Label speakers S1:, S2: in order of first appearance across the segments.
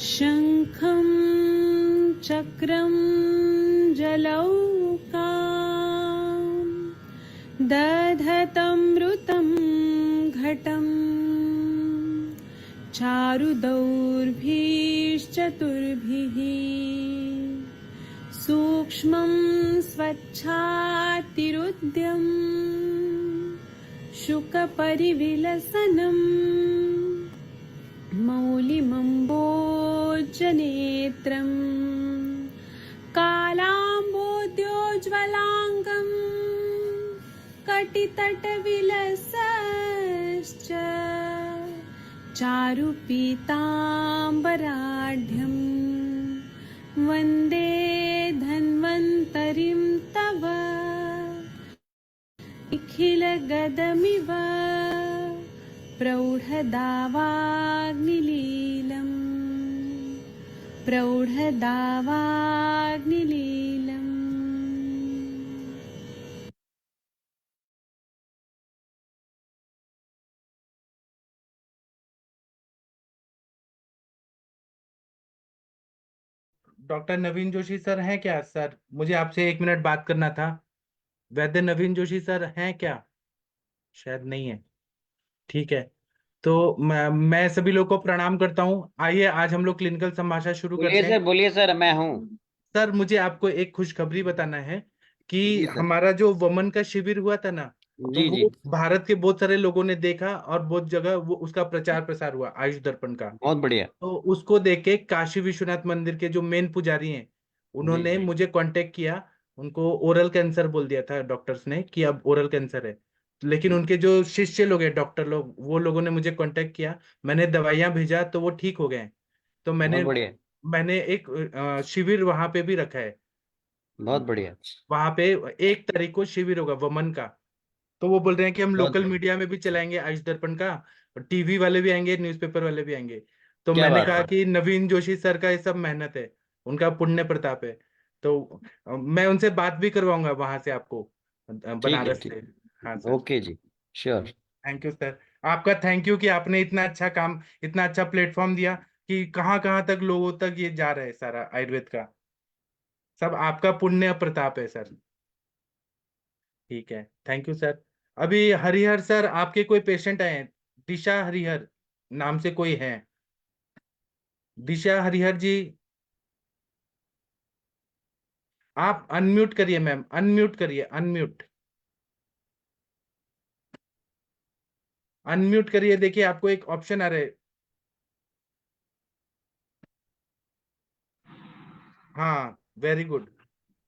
S1: शंखं चक्रं जलौकां दधतमृतं घटं चारुदौर्भिश्चतुर्भिः सूक्ष्मं स्वच्छातिरुद्यं शुकपरिविलसनम् मौलिमम्बोजनेत्रं कालाम्बोद्योज्ज्वलाङ्गं कटितटविलसश्च चारुपीताम्बराढ्यं वन्दे धन्वन्तरिं तव निखिलगदमिव प्रौढदावाग्निलीलम्
S2: डॉक्टर नवीन जोशी सर हैं क्या? सर मुझे आपसे 1 मिनट बात करना था। वैद्य नवीन जोशी सर हैं क्या? शायद नहीं है। ठीक है, तो मैं सभी लोग को प्रणाम करता हूँ। आइए आज हम लोग क्लिनिकल संभाषण शुरू करते हैं।
S3: बोलिए सर, मैं हूँ।
S2: सर मुझे आपको एक खुशखबरी बताना है कि
S3: जी सर।
S2: हमारा जो वमन का शिविर हुआ था ना, तो
S3: जी जी,
S2: वो भारत के बहुत सारे लोगों ने देखा और बहुत जगह वो उसका प्रचार प्रसार हुआ आयुष दर्पण का।
S3: बहुत बढ़िया।
S2: तो उसको देख के काशी विश्वनाथ मंदिर के जो मेन पुजारी हैं उन्होंने
S3: जी।
S2: मुझे कांटेक्ट किया। उनको ओरल कैंसर बोल दिया था डॉक्टर्स ने कि अब ओरल कैंसर है, लेकिन उनके जो शिष्य लोग हैं डॉक्टर लोग, वो लोगों ने मुझे कांटेक्ट किया। मैंने दवाइयां भेजा तो वो ठीक हो गए। तो
S3: बहुत
S2: मैंने
S3: बढ़िया।
S2: मैंने एक शिविर वहां पे भी रखा है।
S3: बहुत बढ़िया।
S2: वहां पे 1 तारीख को शिविर होगा वमन का। तो वो बोल रहे हैं कि हम
S3: बहुत
S2: लोकल मीडिया में भी चलाएंगे आयुष दर्पण का, और टीवी वाले भी आएंगे, न्यूज़पेपर वाले भी आएंगे। तो
S3: क्या
S2: मैंने
S3: बात
S2: कहा
S3: है।
S2: कि नवीन जोशी सर का ये सब मेहनत है, उनका पुण्य प्रताप है। तो मैं उनसे बात भी करवाऊंगा वहां से आपको,
S3: ठीक है,
S2: बनारस
S3: ठीक।
S2: से। हाँ sir.
S3: Okay ji. Sure.
S2: Thank you sir. आपका थैंक यू कि आपने इतना अच्छा काम, इतना अच्छा प्लेटफॉर्म दिया कि कहाँ कहाँ तक लोगों तक ये जा रहा है सारा आयुर्वेद का। सब आपका पुण्य प्रताप है सर। ठीक है, थैंक यू सर। अभी हरिहर सर आपके कोई पेशेंट आए हैं? दिशा हरिहर नाम से कोई है? दिशा हरिहर जी, आप अनम्यूट करिए मैम, अनम्यूट करिए, अनम्यूट, अनम्यूट करिए। देखिए आपको एक ऑप्शन आ रहा है। हाँ, वेरी गुड।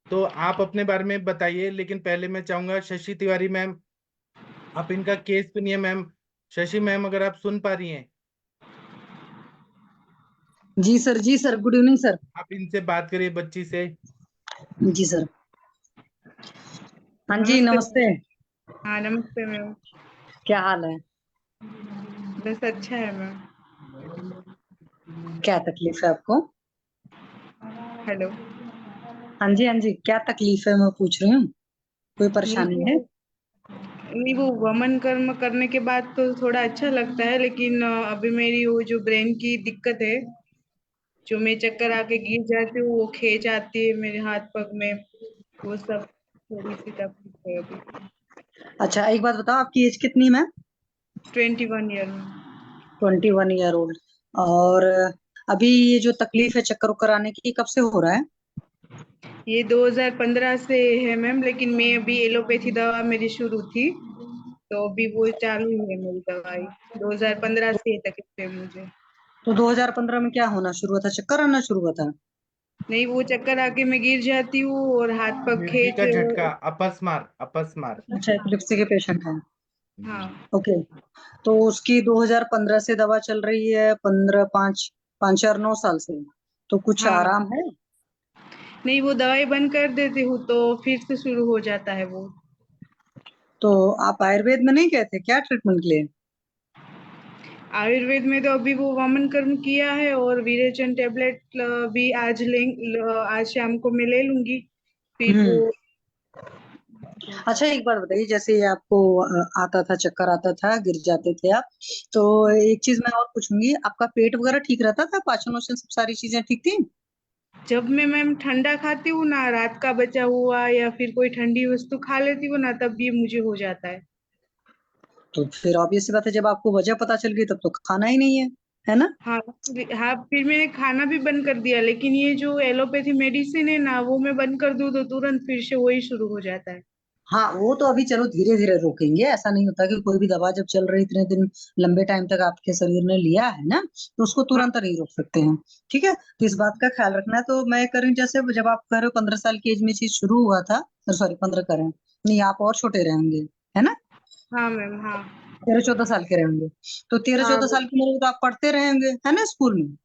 S2: तो आप अपने बारे में बताइए, लेकिन पहले मैं चाहूंगा शशि तिवारी मैम, आप इनका केस सुनिए मैम। शशि मैम अगर आप सुन पा रही हैं,
S4: जी सर, जी सर, गुड इवनिंग सर।
S2: आप इनसे बात करिए, बच्ची से।
S4: जी सर। हाँ जी,
S5: नमस्ते।
S4: नमस्ते।
S5: हाँ नमस्ते मैम।
S4: क्या हाल है?
S5: बस अच्छा है मैम।
S4: क्या तकलीफ है आपको?
S5: हेलो।
S4: हाँ जी, हाँ जी, क्या तकलीफ है मैं पूछ रही हूँ। कोई परेशानी है?
S5: नहीं, वो वमन कर्म करने के बाद तो थोड़ा अच्छा लगता है, लेकिन अभी मेरी वो जो ब्रेन की दिक्कत है, जो मैं चक्कर आके गिर जाती हूँ, वो खींच आती है मेरे हाथ पग में, वो सब थोड़ी सी तकलीफ है अभी।
S4: अच्छा, एक बात बताओ, आपकी एज कितनी है?
S5: 21 ईयर में।
S4: 21 ईयर ओल्ड। और अभी ये जो तकलीफ है चक्कर उक्कर आने की, कब से हो रहा है?
S5: ये 2015 से है मैम, लेकिन मैं अभी एलोपैथी दवा मेरी शुरू थी, तो अभी वो चालू ही है मेरी दवाई। 2015 से ये तकलीफ है मुझे।
S4: तो 2015 में क्या होना शुरू हुआ था? चक्कर आना शुरू हुआ था?
S5: नहीं, वो चक्कर आके मैं गिर जाती हूँ और हाथ पग
S2: मिर्गी
S5: खींच।
S2: का झटका, अपस्मार, अपस्मार।
S4: अच्छा, एपिलेप्सी के पेशेंट हैं।
S5: हाँ।
S4: ओके। तो उसकी 2015 से दवा चल रही है, 15 5 5 4 9 साल से। तो कुछ
S5: हाँ,
S4: आराम है?
S5: नहीं वो दवाई बंद कर देती हूँ तो फिर से शुरू हो जाता है वो।
S4: तो आप आयुर्वेद में नहीं गए थे क्या ट्रीटमेंट के लिए?
S5: आयुर्वेद में तो अभी वो वामन कर्म किया है, और विरेचन टेबलेट भी आज शाम को मैं ले लूंगी। फिर वो
S4: हम्म। अच्छा एक बात बताइए, जैसे ये आपको आता था, चक्कर आता था, गिर जाते थे आप, तो एक चीज मैं और पूछूंगी, आपका पेट वगैरह ठीक रहता था, पाचन वाचन सब सारी चीजें ठीक थी?
S5: जब मैं मैम ठंडा खाती हूँ ना, रात का बचा हुआ या फिर कोई ठंडी वस्तु खा लेती हूँ ना, तब ये मुझे हो जाता
S4: तो फिर ऑब्वियस सी बात है, जब आपको वजह पता चल गई तब तो खाना ही नहीं है ना?
S5: हाँ। हाँ, फिर मैंने खाना भी बंद कर दिया, लेकिन ये जो एलोपैथी मेडिसिन है ना, वो मैं बंद कर दूँ तो तुरंत फिर से वही शुरू हो जाता है।
S4: हाँ, वो तो अभी चलो धीरे धीरे रोकेंगे, ऐसा नहीं होता कि कोई भी दवा जब चल रही इतने दिन लंबे टाइम तक आपके शरीर ने लिया है ना, तो उसको
S5: हाँ।
S4: तुरंत नहीं रोक सकते हैं। ठीक है, तो इस बात का ख्याल रखना है। तो मैं कह रही हूँ, जैसे जब आप कह रहे हो 15 साल की एज में चीज शुरू हुआ था, सॉरी 15 कह रहे हैं, नहीं आप और छोटे रहेंगे, है ना?
S5: हाँ मैम। हाँ।
S4: 13-14 साल के रहेंगे, तो तेरह
S5: हाँ
S4: चौदह साल की उम्र में तो आप पढ़ते रहेंगे, है ना, स्कूल में?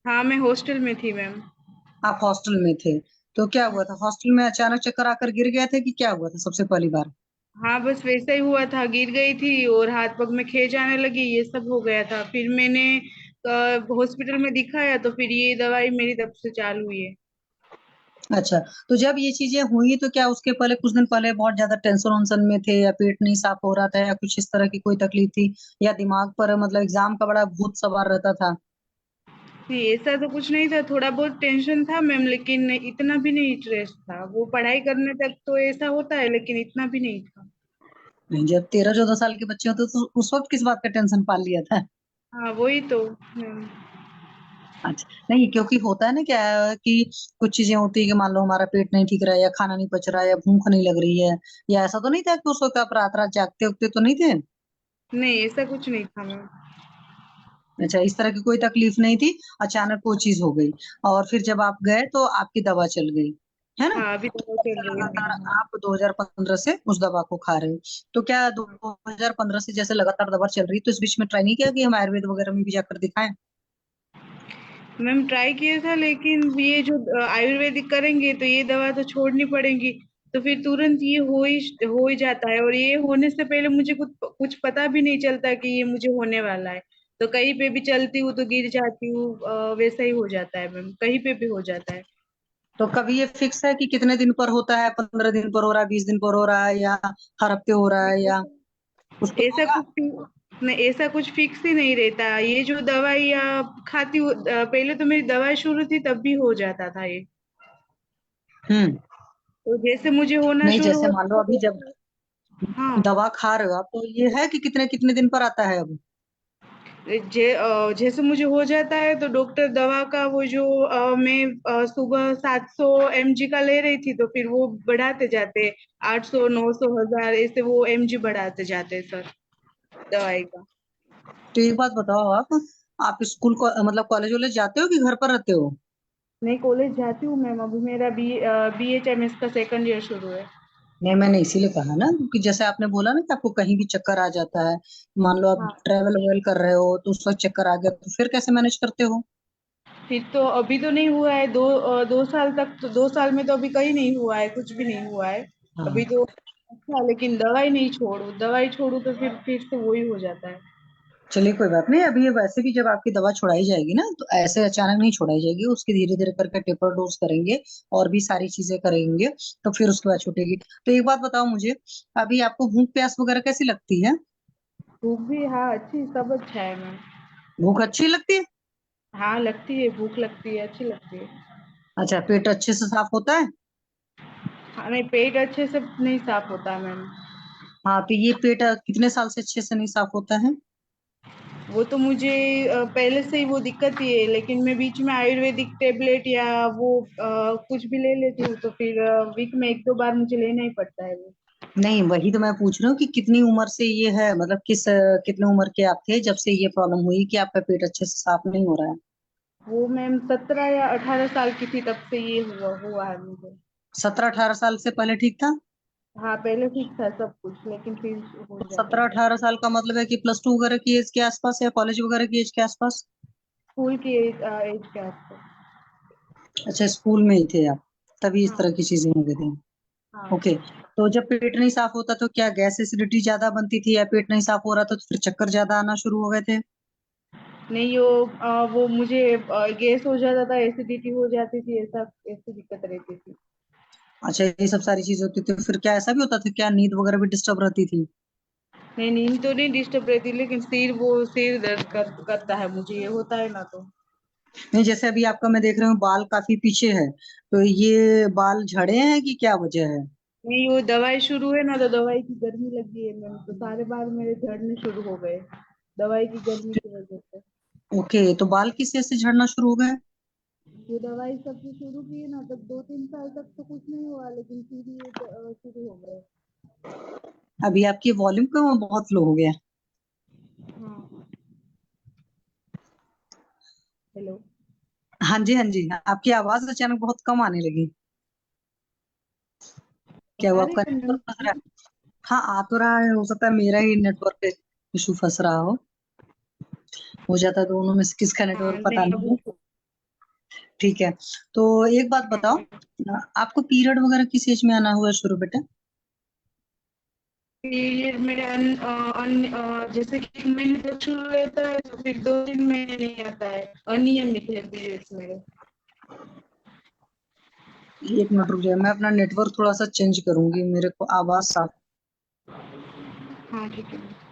S5: हाँ, मैं हॉस्टल में थी मैम।
S4: आप हॉस्टल में थे, तो क्या हुआ था हॉस्टल में, अचानक चक्कर आकर गिर गए थे कि क्या हुआ था सबसे पहली बार?
S5: हाँ, बस वैसा ही हुआ था, गिर गई थी और हाथ पग में खींच आने लगी, ये सब हो गया था। फिर मैंने हॉस्पिटल में दिखाया तो फिर ये दवाई मेरी तब से चालू हुई है।
S4: अच्छा, तो जब ये चीजें हुई तो क्या उसके पहले कुछ दिन पहले बहुत ज्यादा टेंशन वंशन में थे, या पेट नहीं साफ हो रहा था, या कुछ इस तरह की कोई तकलीफ थी, या दिमाग पर मतलब एग्जाम का बड़ा भूत सवार रहता था?
S5: नहीं, ऐसा तो कुछ नहीं था, थोड़ा बहुत टेंशन था मैम, लेकिन इतना भी नहीं स्ट्रेस था। वो पढ़ाई करने तक तो ऐसा होता है, लेकिन इतना भी नहीं था।
S4: नहीं, जब 13-14 साल के बच्चे होते तो उस वक्त किस बात का टेंशन पाल लिया था?
S5: हाँ, वही तो मैम।
S4: अच्छा, नहीं क्योंकि होता है ना क्या है कि कुछ चीजें होती है कि मान लो हमारा पेट नहीं ठीक रहा है, या खाना नहीं पच रहा है, या भूख नहीं लग रही है, या ऐसा तो नहीं था कि उस वक्त आप रात रात जागते उगते तो नहीं थे?
S5: नहीं, ऐसा कुछ नहीं था मैम।
S4: अच्छा, इस तरह की कोई तकलीफ नहीं थी, अचानक वो चीज हो गई, और फिर जब आप गए तो आपकी दवा चल गई, है ना?
S5: हाँ, अभी तो
S4: तब
S5: चल
S4: से
S5: रही है
S4: लगातार
S5: मेरी। हाँ।
S4: आप 2015 से उस दवा को खा रहे हो, तो क्या 2015 से जैसे लगातार दवा चल रही, तो इस बीच में ट्राई नहीं किया कि हम आयुर्वेद वगैरह में भी जाकर दिखाएं?
S5: मैम, ट्राई किया था, लेकिन ये जो आयुर्वेदिक करेंगे तो ये दवा तो छोड़नी पड़ेगी। तो फिर तुरंत ये हो ही जाता है, और ये होने से पहले मुझे कुछ कुछ पता भी नहीं चलता कि ये मुझे होने वाला है। तो कहीं पे भी चलती हूँ तो गिर जाती हूँ, वैसा ही हो जाता है मैम, कहीं पे भी हो जाता है।
S4: तो कभी ये फिक्स है कि कितने दिन पर होता है, 15 दिन पर हो रहा है, 20 दिन पर हो रहा है, या हर हफ्ते हो रहा है, या कुछ तो
S5: ऐसा
S4: होगा?
S5: कुछ नहीं, ऐसा कुछ फिक्स ही नहीं रहता। ये जो दवाई खाती हूँ, पहले तो मेरी दवाई शुरू थी तब भी हो जाता था ये।
S4: हम्म।
S5: तो जैसे मुझे होना
S4: नहीं,
S5: शुरू
S4: जैसे मान लो
S5: होता
S4: अभी जब
S5: है। हाँ।
S4: दवा खा रहे हो आप, तो ये है कि कितने कितने दिन पर आता है अब?
S5: जैसे मुझे हो जाता है तो डॉक्टर दवा का वो जो मैं सुबह 700 mg का ले रही थी, तो फिर वो बढ़ाते जाते, 800, 900, 1000 ऐसे वो mg बढ़ाते जाते सर, दवाई का।
S4: तो एक बात बताओ, आप स्कूल को मतलब कॉलेज वॉलेज जाते हो कि घर पर रहते हो?
S5: नहीं, कॉलेज जाती हूँ मैम, अभी मेरा BHMS का सेकंड ईयर शुरू है।
S4: नहीं, मैंने इसीलिए कहा ना, कि जैसे आपने बोला ना कि आपको कहीं भी चक्कर आ जाता है, मान लो आप
S5: हाँ।
S4: ट्रेवल वेवल कर रहे हो तो उस वक्त चक्कर आ गया, तो फिर कैसे मैनेज करते हो?
S5: फिर तो अभी तो नहीं हुआ है, 2 साल तक तो, 2 साल में तो अभी कहीं नहीं हुआ है, कुछ भी नहीं हुआ है
S4: हाँ,
S5: अभी तो। अच्छा, लेकिन दवाई नहीं छोड़ू, दवाई छोड़ू तो फिर से वही हो जाता है।
S4: चलिए कोई बात नहीं, अभी ये वैसे भी जब आपकी दवा छुड़ाई जाएगी ना, तो ऐसे अचानक नहीं छुड़ाई जाएगी, उसकी धीरे धीरे करके टेपर डोज करेंगे, और भी सारी चीजें करेंगे, तो फिर उसके बाद छूटेगी। तो एक बात बताओ मुझे, अभी आपको भूख प्यास वगैरह कैसी लगती है?
S5: भूख भी, हाँ, अच्छी, सब अच्छा है मैम।
S4: भूख अच्छी लगती है?
S5: हाँ, लगती है, भूख लगती है, अच्छी लगती है।
S4: अच्छा, पेट अच्छे से साफ होता है?
S5: हाँ, नहीं, पेट अच्छे से नहीं साफ होता मैम।
S4: हाँ, तो ये पेट कितने साल से अच्छे से नहीं साफ होता है?
S5: वो तो मुझे पहले से ही वो दिक्कत ही है, लेकिन मैं बीच में आयुर्वेदिक टेबलेट या वो कुछ भी ले लेती हूँ, तो फिर वीक में 1-2 बार मुझे लेना ही पड़ता है वो।
S4: नहीं, वही तो मैं पूछ रही हूँ कि कितनी उम्र से ये है, मतलब कितने उम्र के आप थे जब से ये प्रॉब्लम हुई कि आपका पेट अच्छे से साफ नहीं हो रहा है?
S5: वो मैम 17 या 18 साल की थी तब से ये हुआ है मुझे।
S4: 17-18 साल से पहले ठीक था?
S5: हाँ, पहले ठीक था सब कुछ, लेकिन फिर हो
S4: तो
S5: जाता
S4: सत्रह
S5: है।
S4: अठारह साल का मतलब है कि +2 वगैरह की एज के आसपास, या कॉलेज वगैरह की एज के आसपास?
S5: स्कूल की एज के आसपास।
S4: अच्छा, स्कूल में ही थे आप, तभी इस
S5: हाँ।
S4: तरह की चीजें हो गई थी।
S5: हाँ।
S4: ओके, तो जब पेट नहीं साफ होता तो क्या गैस एसिडिटी ज्यादा बनती थी, या पेट नहीं साफ हो रहा था तो फिर चक्कर ज्यादा आना शुरू हो गए थे?
S5: नहीं, वो मुझे गैस हो जाता था, एसिडिटी हो जाती थी, ऐसा ऐसी दिक्कत रहती थी।
S4: अच्छा, ये सब सारी चीजें होती थी, फिर क्या ऐसा भी होता था क्या, नींद वगैरह भी डिस्टर्ब रहती थी?
S5: नहीं, नींद तो नहीं डिस्टर्ब रहती, लेकिन सिर दर्द करता है मुझे, ये होता है ना तो।
S4: नहीं, जैसे अभी आपका मैं देख रही हूँ बाल काफी पीछे है, तो ये बाल झड़े हैं कि क्या वजह है?
S5: नहीं, वो दवाई शुरू है ना, तो दवाई की गर्मी लगी है मैम, तो सारे बाल मेरे झड़ने शुरू हो गए दवाई की गर्मी की वजह से।
S4: ओके, तो बाल किस चीज से झड़ना शुरू हो गए?
S5: ये दवाई सबसे शुरू की है ना, तब 2-3 साल तक तो कुछ नहीं हुआ, लेकिन फिर ये शुरू हो गए।
S4: अभी आपकी वॉल्यूम क्यों बहुत लो हो गया?
S5: हाँ। हेलो।
S4: हाँ जी, हाँ जी, आपकी आवाज अचानक बहुत कम आने लगी। क्या
S5: आ
S4: हुआ,
S5: रही
S4: आपका
S5: है
S4: नेटवर्क फंस रहा
S5: मैम?
S4: है? हाँ, आ तो रहा है, हो सकता है मेरा ही नेटवर्क इशू फंस रहा हो जाता है दोनों में से किसका
S5: हाँ,
S4: नेटवर्क पता
S5: नहीं
S4: नहीं है।
S5: अब
S4: ठीक है, तो एक बात बताओ, आपको पीरियड वगैरह किस एज में आना हुआ है शुरू बेटा?
S5: ये मेरे जैसे कि 1 महीने तक शुरू रहता है, तो फिर 2-3 महीने नहीं आता है, अनियमित है पीरियड्स मेरे।
S4: एक मिनट रुक जाए, मैं अपना नेटवर्क थोड़ा सा चेंज करूंगी, मेरे को आवाज साफ।
S5: हाँ, ठीक है।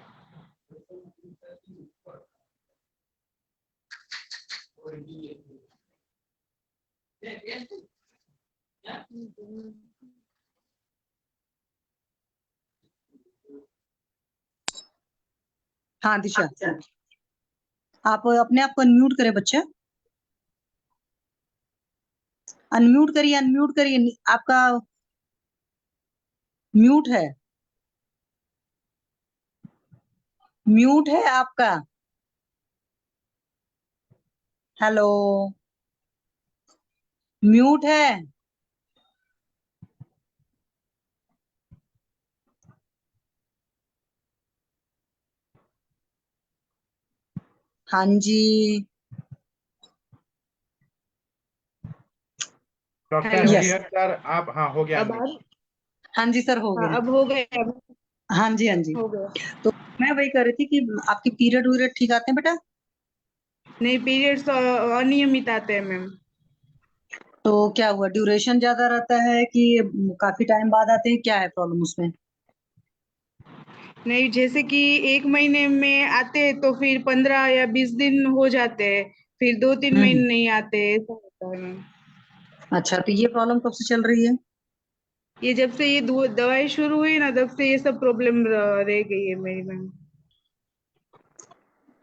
S4: हाँ दिशा, आप अपने आप को अनम्यूट करें बच्चे, अनम्यूट करिए, आपका म्यूट है, म्यूट है आपका। हेलो, म्यूट है। हाँ जी।
S2: Doctor
S5: hello.
S4: Yes.
S2: Harihar sir आप, हाँ हो गया
S5: अब आ
S2: अनम्यूट।
S5: रही?
S4: हाँ जी सर, हो
S5: हाँ,
S4: गया।
S5: अब हो गए, अब
S4: हाँ जी, हाँ जी।
S5: हो गया।
S4: तो मैं वही कह रही थी कि आपके पीरियड वीरियड ठीक आते हैं बेटा?
S5: नहीं, पीरियड्स अनियमित आते हैं मैम।
S4: तो क्या हुआ, ड्यूरेशन ज्यादा रहता है कि काफी टाइम बाद आते हैं, क्या है प्रॉब्लम उसमें?
S5: नहीं, जैसे कि 1 महीने में आते हैं, तो फिर 15 या 20 दिन हो जाते हैं, फिर 2-3 महीने
S4: हम्म।
S5: नहीं आते, ऐसा होता है मैम।
S4: अच्छा, तो ये प्रॉब्लम कब से चल रही है?
S5: ये जब से ये दवाई शुरू हुई ना, तब से ये सब प्रॉब्लम रह गई है मेरी मैम।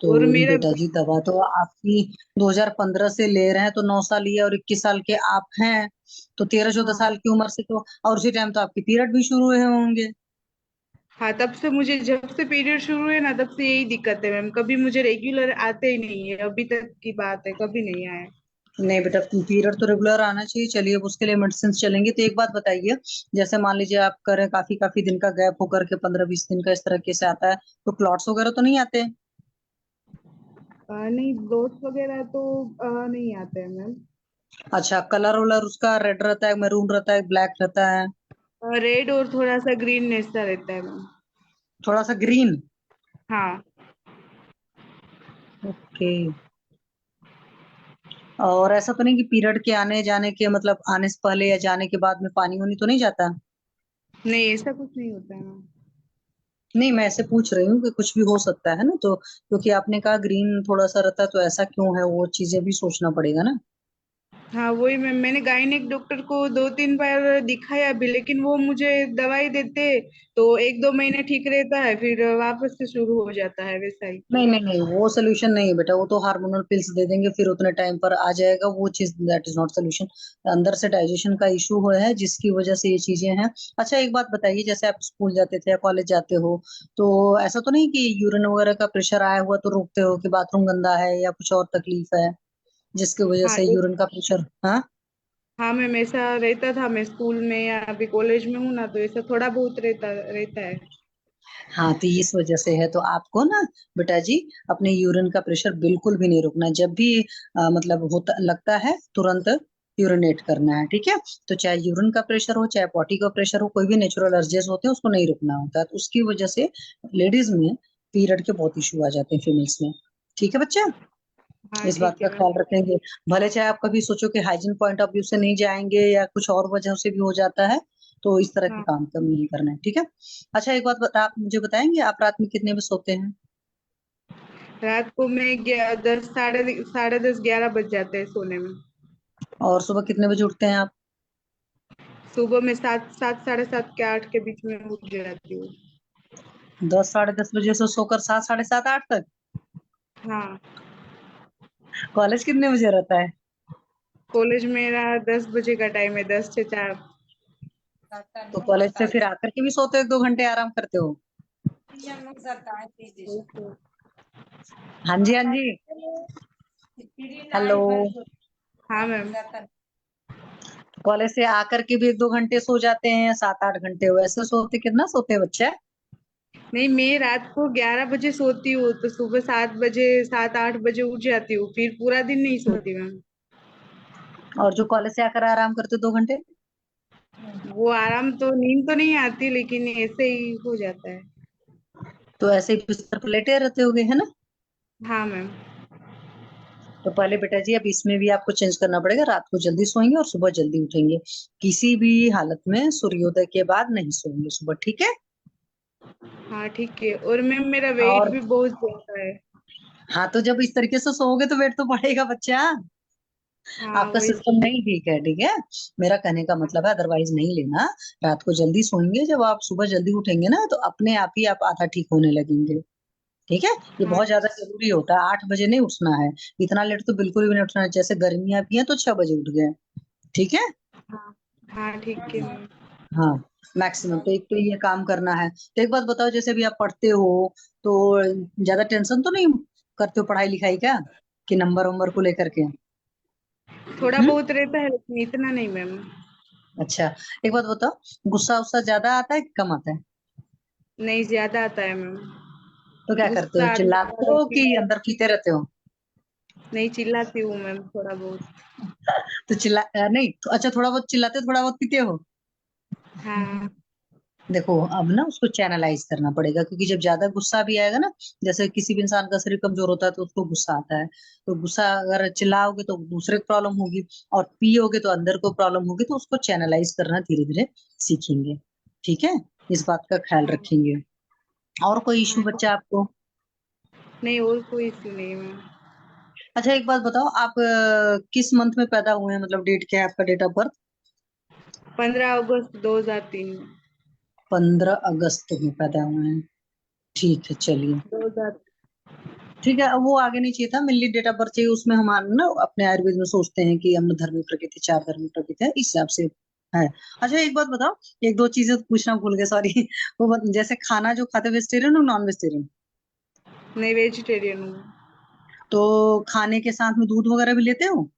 S4: तो
S5: और मेरा
S4: बेटा जी, दवा तो आपकी 2015 से ले रहे हैं, तो 9 साल ये और 21 साल के आप हैं, तो 13-14
S5: हाँ।
S4: साल की उम्र से तो, और उसी टाइम तो आपके पीरियड भी शुरू हुए होंगे।
S5: हाँ, तब से मुझे, जब से पीरियड शुरू हुए ना, तब से यही दिक्कत है मैम, कभी मुझे रेगुलर आते ही नहीं है, अभी तक की बात है, कभी नहीं आए।
S4: नहीं बेटा, पीरियड तो रेगुलर आना चाहिए। चलिए, अब उसके लिए मेडिसिन चलेंगे। तो एक बात बताइए, जैसे मान लीजिए आप करें काफी काफी दिन का गैप होकर के 15-20 दिन का इस तरह से आता है, तो क्लॉट्स वगैरह तो नहीं आते?
S5: नहीं, ब्लोट्स वगैरह तो नहीं आते हैं मैम।
S4: अच्छा, कलर वलर उसका रेड रहता है, मैरून रहता है, ब्लैक रहता है?
S5: रेड और थोड़ा सा ग्रीन सा रहता है मैम।
S4: थोड़ा सा ग्रीन।
S5: हाँ।
S4: ओके। और ऐसा तो नहीं कि पीरियड के आने जाने के मतलब आने से पहले या जाने के बाद में पानी वानी तो नहीं जाता?
S5: नहीं, ऐसा कुछ नहीं होता है मैम।
S4: नहीं, मैं ऐसे पूछ रही हूँ कि कुछ भी हो सकता है ना, तो क्योंकि आपने कहा ग्रीन थोड़ा सा रहता है, तो ऐसा क्यों है, वो चीजें भी सोचना पड़ेगा ना।
S5: हाँ, वही मैंने गायनेक डॉक्टर को 2-3 बार दिखाया भी, लेकिन वो मुझे दवाई देते, तो 1-2 महीने ठीक रहता है, फिर वापस से शुरू हो जाता है वैसा ही।
S4: नहीं नहीं नहीं, वो सोल्यूशन नहीं है बेटा, वो तो हार्मोनल पिल्स दे देंगे, फिर उतने टाइम पर आ जाएगा वो चीज, दैट इज नॉट सोल्यूशन। अंदर से डाइजेशन का इशू हो है जिसकी वजह से ये चीजें हैं। अच्छा, एक बात बताइए, जैसे आप स्कूल जाते थे या कॉलेज जाते हो, तो ऐसा तो नहीं कि यूरिन वगैरह का प्रेशर आया हुआ तो रोकते हो कि बाथरूम गंदा है या कुछ और तकलीफ है जिसकी वजह
S5: हाँ
S4: से यूरिन का प्रेशर? हाँ।
S5: हाँ मैम, ऐसा रहता था, मैं स्कूल में या अभी कॉलेज में हूँ ना, तो ऐसा थोड़ा बहुत रहता रहता है।
S4: हाँ, तो इस वजह से है, तो आपको ना बेटा जी, अपने यूरिन का प्रेशर बिल्कुल भी नहीं रुकना, जब भी मतलब होता लगता है तुरंत यूरिनेट करना है, ठीक है? तो चाहे यूरिन का प्रेशर हो, चाहे पॉटी का प्रेशर हो, कोई भी नेचुरल अर्जेस होते हैं उसको नहीं रुकना होता है, तो उसकी वजह से लेडीज में पीरियड के बहुत इशू आ जाते हैं, फीमेल्स में। ठीक है बच्चा?
S5: हाँ
S4: इस बात
S5: ठीक है
S4: का
S5: मैम।
S4: ख्याल रखेंगे। भले चाहे आप कभी सोचो कि हाइजीन पॉइंट ऑफ व्यू से नहीं जाएंगे या कुछ और वजह से भी हो जाता है, तो इस तरह के
S5: हाँ,
S4: काम कम नहीं करना है, ठीक है। अच्छा एक बात बता, आप मुझे बताएंगे आप रात में कितने बजे सोते हैं?
S5: रात को मैं 10 साढ़े 10 11 बज जाते हैं सोने में।
S4: और सुबह कितने बजे उठते हैं आप?
S5: सुबह में 7 साढ़े 7 के 8 के बीच में उठ जाती हूँ।
S4: 10 साढ़े 10 बजे से सोकर 7 साढ़े 7 8 तक?
S5: हाँ,
S4: कॉलेज कितने बजे रहता है?
S5: कॉलेज मेरा 10 बजे का टाइम है, 10 से 4।
S4: तो कॉलेज से फिर आकर के भी सोते हो, 1 2 घंटे आराम करते हो? हाँ जी, हाँ जी। हेलो।
S5: हाँ मैम।
S4: कॉलेज से आकर के भी 1 2 घंटे सो जाते हैं, 7 8 घंटे वैसे सोते, कितना सोते हैं बच्चे?
S5: नहीं, मैं रात को 11 बजे सोती हूँ तो सुबह 7 8 बजे उठ जाती हूँ, फिर पूरा दिन नहीं सोती मैम।
S4: और जो कॉलेज से आकर आराम करते हो 2 घंटे?
S5: वो आराम तो नींद तो नहीं आती, लेकिन ऐसे ही हो जाता है।
S4: तो ऐसे ही बिस्तर पर लेटे रहते होगे, है ना?
S5: हाँ मैम।
S4: तो पहले बेटा जी अब इसमें भी आपको चेंज करना पड़ेगा, रात को जल्दी सोएंगे और सुबह जल्दी उठेंगे। किसी भी हालत में सूर्योदय के बाद नहीं सोएंगे सुबह, ठीक है?
S5: हाँ ठीक है, और मैम मेरा वेट
S4: और
S5: भी बहुत ज्यादा है।
S4: हाँ, तो जब इस तरीके से सोओगे तो वेट तो बढ़ेगा बच्चा।
S5: हाँ
S4: आपका
S5: वही
S4: सिस्टम
S5: तो।
S4: नहीं ठीक है, ठीक है। मेरा कहने का मतलब है अदरवाइज नहीं लेना। रात को जल्दी सोएंगे, जब आप सुबह जल्दी उठेंगे ना तो अपने आप ही आप आधा ठीक होने लगेंगे, ठीक है। ये
S5: हाँ
S4: बहुत ज्यादा जरूरी होता है, 8 बजे नहीं उठना है। इतना लेट तो बिल्कुल भी नहीं उठना है, जैसे गर्मियां भी हैं तो 6 बजे उठ गए, ठीक है।
S5: हाँ। हाँ ठीक है मैम।
S4: हाँ, मैक्सिमम तो एक तो ये काम करना है। तो एक बात बताओ, जैसे अभी आप पढ़ते हो तो ज्यादा टेंशन तो नहीं करते हो पढ़ाई लिखाई का, कि नंबर वंबर को लेकर के?
S5: थोड़ा
S4: हम्म।
S5: बहुत रहता है लेकिन इतना नहीं मैम।
S4: अच्छा, एक बात बताओ, गुस्सा उस्सा ज्यादा आता है कि कम आता है?
S5: नहीं, ज्यादा आता है मैम।
S4: तो क्या करते हो,
S5: गुस्सा आता
S4: चिल्लाते
S5: है
S4: हो कि
S5: फिर।
S4: अंदर पीते रहते हो?
S5: नहीं, चिल्लाती हूँ मैम थोड़ा बहुत।
S4: तो नहीं तो अच्छा, थोड़ा बहुत चिल्लाते हो, थोड़ा बहुत पीते हो?
S5: हाँ।
S4: देखो अब ना उसको चैनलाइज करना पड़ेगा, क्योंकि जब ज्यादा गुस्सा भी आएगा ना, जैसे किसी भी इंसान का शरीर कमजोर होता है तो उसको गुस्सा आता है। तो गुस्सा अगर चिल्लाओगे तो दूसरे को प्रॉब्लम होगी, और पियोगे तो अंदर को प्रॉब्लम होगी, तो उसको चैनलाइज करना धीरे धीरे सीखेंगे, ठीक है। इस बात का ख्याल
S5: हाँ।
S4: रखेंगे। और कोई इशू
S5: हाँ
S4: बच्चा आपको?
S5: नहीं, और कोई इशू नहीं मैम।
S4: अच्छा एक बात बताओ, आप किस मंथ में पैदा हुए हैं, मतलब डेट क्या है आपका, डेट ऑफ बर्थ?
S5: 15 अगस्त 2003 में।
S4: 15 अगस्त में पैदा हुए हैं, ठीक है, चलिए।
S5: 2000।
S4: ठीक है, अब वो आगे नहीं चाहिए था, मेनली डेट ऑफ बर्थ चाहिए। उसमें हम ना अपने आयुर्वेद में सोचते हैं कि हम धर्मी प्रकृति, 4 धर्मी प्रकृति है, इस हिसाब से है। अच्छा एक बात बताओ, एक दो चीजें तो पूछना भूल गए, सॉरी। जैसे खाना जो खाते, वेजिटेरियन और नॉन वेजिटेरियन?
S5: नहीं, वेजिटेरियन हूँ।
S4: तो खाने के साथ में दूध वगैरह भी लेते हो?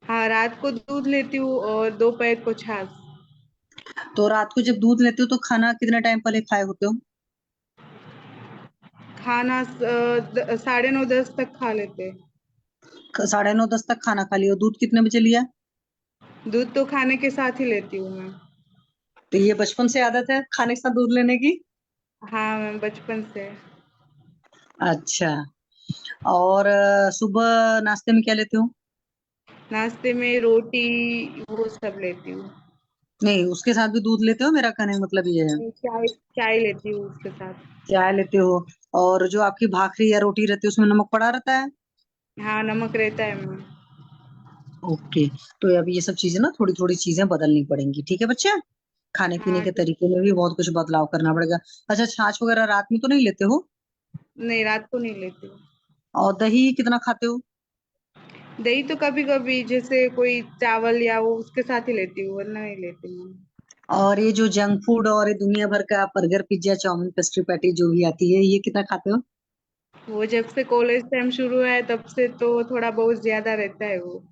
S5: हाँ, रात को दूध लेती हूँ और दोपहर को छाछ।
S4: तो रात को जब दूध लेते हो तो खाना कितने टाइम पहले खाए होते हो?
S5: खाना 9:30 10 तक खा लेते हैं।
S4: 9:30 10 तक खाना खा लिया, दूध कितने बजे लिया?
S5: दूध तो खाने के साथ ही लेती हूँ मैं।
S4: तो ये बचपन से आदत है खाने के साथ दूध लेने की?
S5: हाँ मैम, बचपन से।
S4: अच्छा। और सुबह नाश्ते में क्या लेते हो?
S5: नाश्ते में रोटी, वो सब लेती हूँ।
S4: नहीं, उसके साथ भी दूध लेते हो, मेरा कहने का मतलब ये है।
S5: चाय चाय लेती हूँ उसके साथ।
S4: चाय लेते हो? और जो आपकी भाखरी या रोटी रहती है उसमें नमक पड़ा रहता है?
S5: हाँ, नमक रहता है मैम।
S4: ओके। तो अब ये सब चीजें ना थोड़ी थोड़ी चीजें बदलनी पड़ेंगी, ठीक है बच्चे। खाने पीने
S5: हाँ
S4: के
S5: ठीक।
S4: तरीके में भी बहुत कुछ बदलाव करना पड़ेगा। अच्छा, छाछ वगैरह रात में तो नहीं लेते हो?
S5: नहीं, रात को नहीं लेती हूँ।
S4: और दही कितना खाते हो?
S5: दही तो कभी कभी, जैसे कोई चावल या वो उसके साथ ही लेती हूँ, वरना नहीं लेती हूँ।
S4: और ये जो जंक फूड और ये दुनिया भर का burger pizza chowmein pastry patty जो भी आती है, ये कितना खाते हो?
S5: वो जब से कॉलेज टाइम शुरू है तब से तो थोड़ा बहुत ज्यादा रहता है वो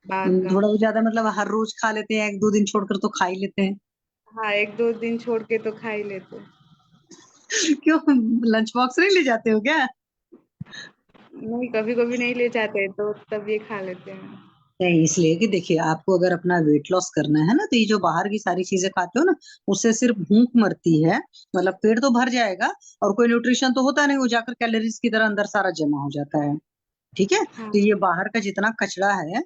S5: बाहर का।
S4: थोड़ा बहुत ज्यादा मतलब हर रोज खा लेते हैं, 1 2 दिन छोड़कर तो खा ही लेते हैं?
S5: हाँ, 1 2 दिन छोड़ के तो खा ही लेते हैं।
S4: क्यों, लंच बॉक्स नहीं ले जाते हो क्या?
S5: नहीं, कभी कभी नहीं ले जाते तो तब ये खा लेते हैं।
S4: नहीं, इसलिए कि देखिए, आपको अगर अपना वेट लॉस करना है ना, तो ये जो बाहर की सारी चीजें खाते हो ना, उससे सिर्फ भूख मरती है। मतलब पेट तो भर जाएगा और कोई न्यूट्रिशन तो होता नहीं, वो जाकर कैलोरीज की तरह अंदर सारा जमा हो जाता है। ठीक है।
S5: हाँ
S4: तो ये बाहर का जितना कचरा है,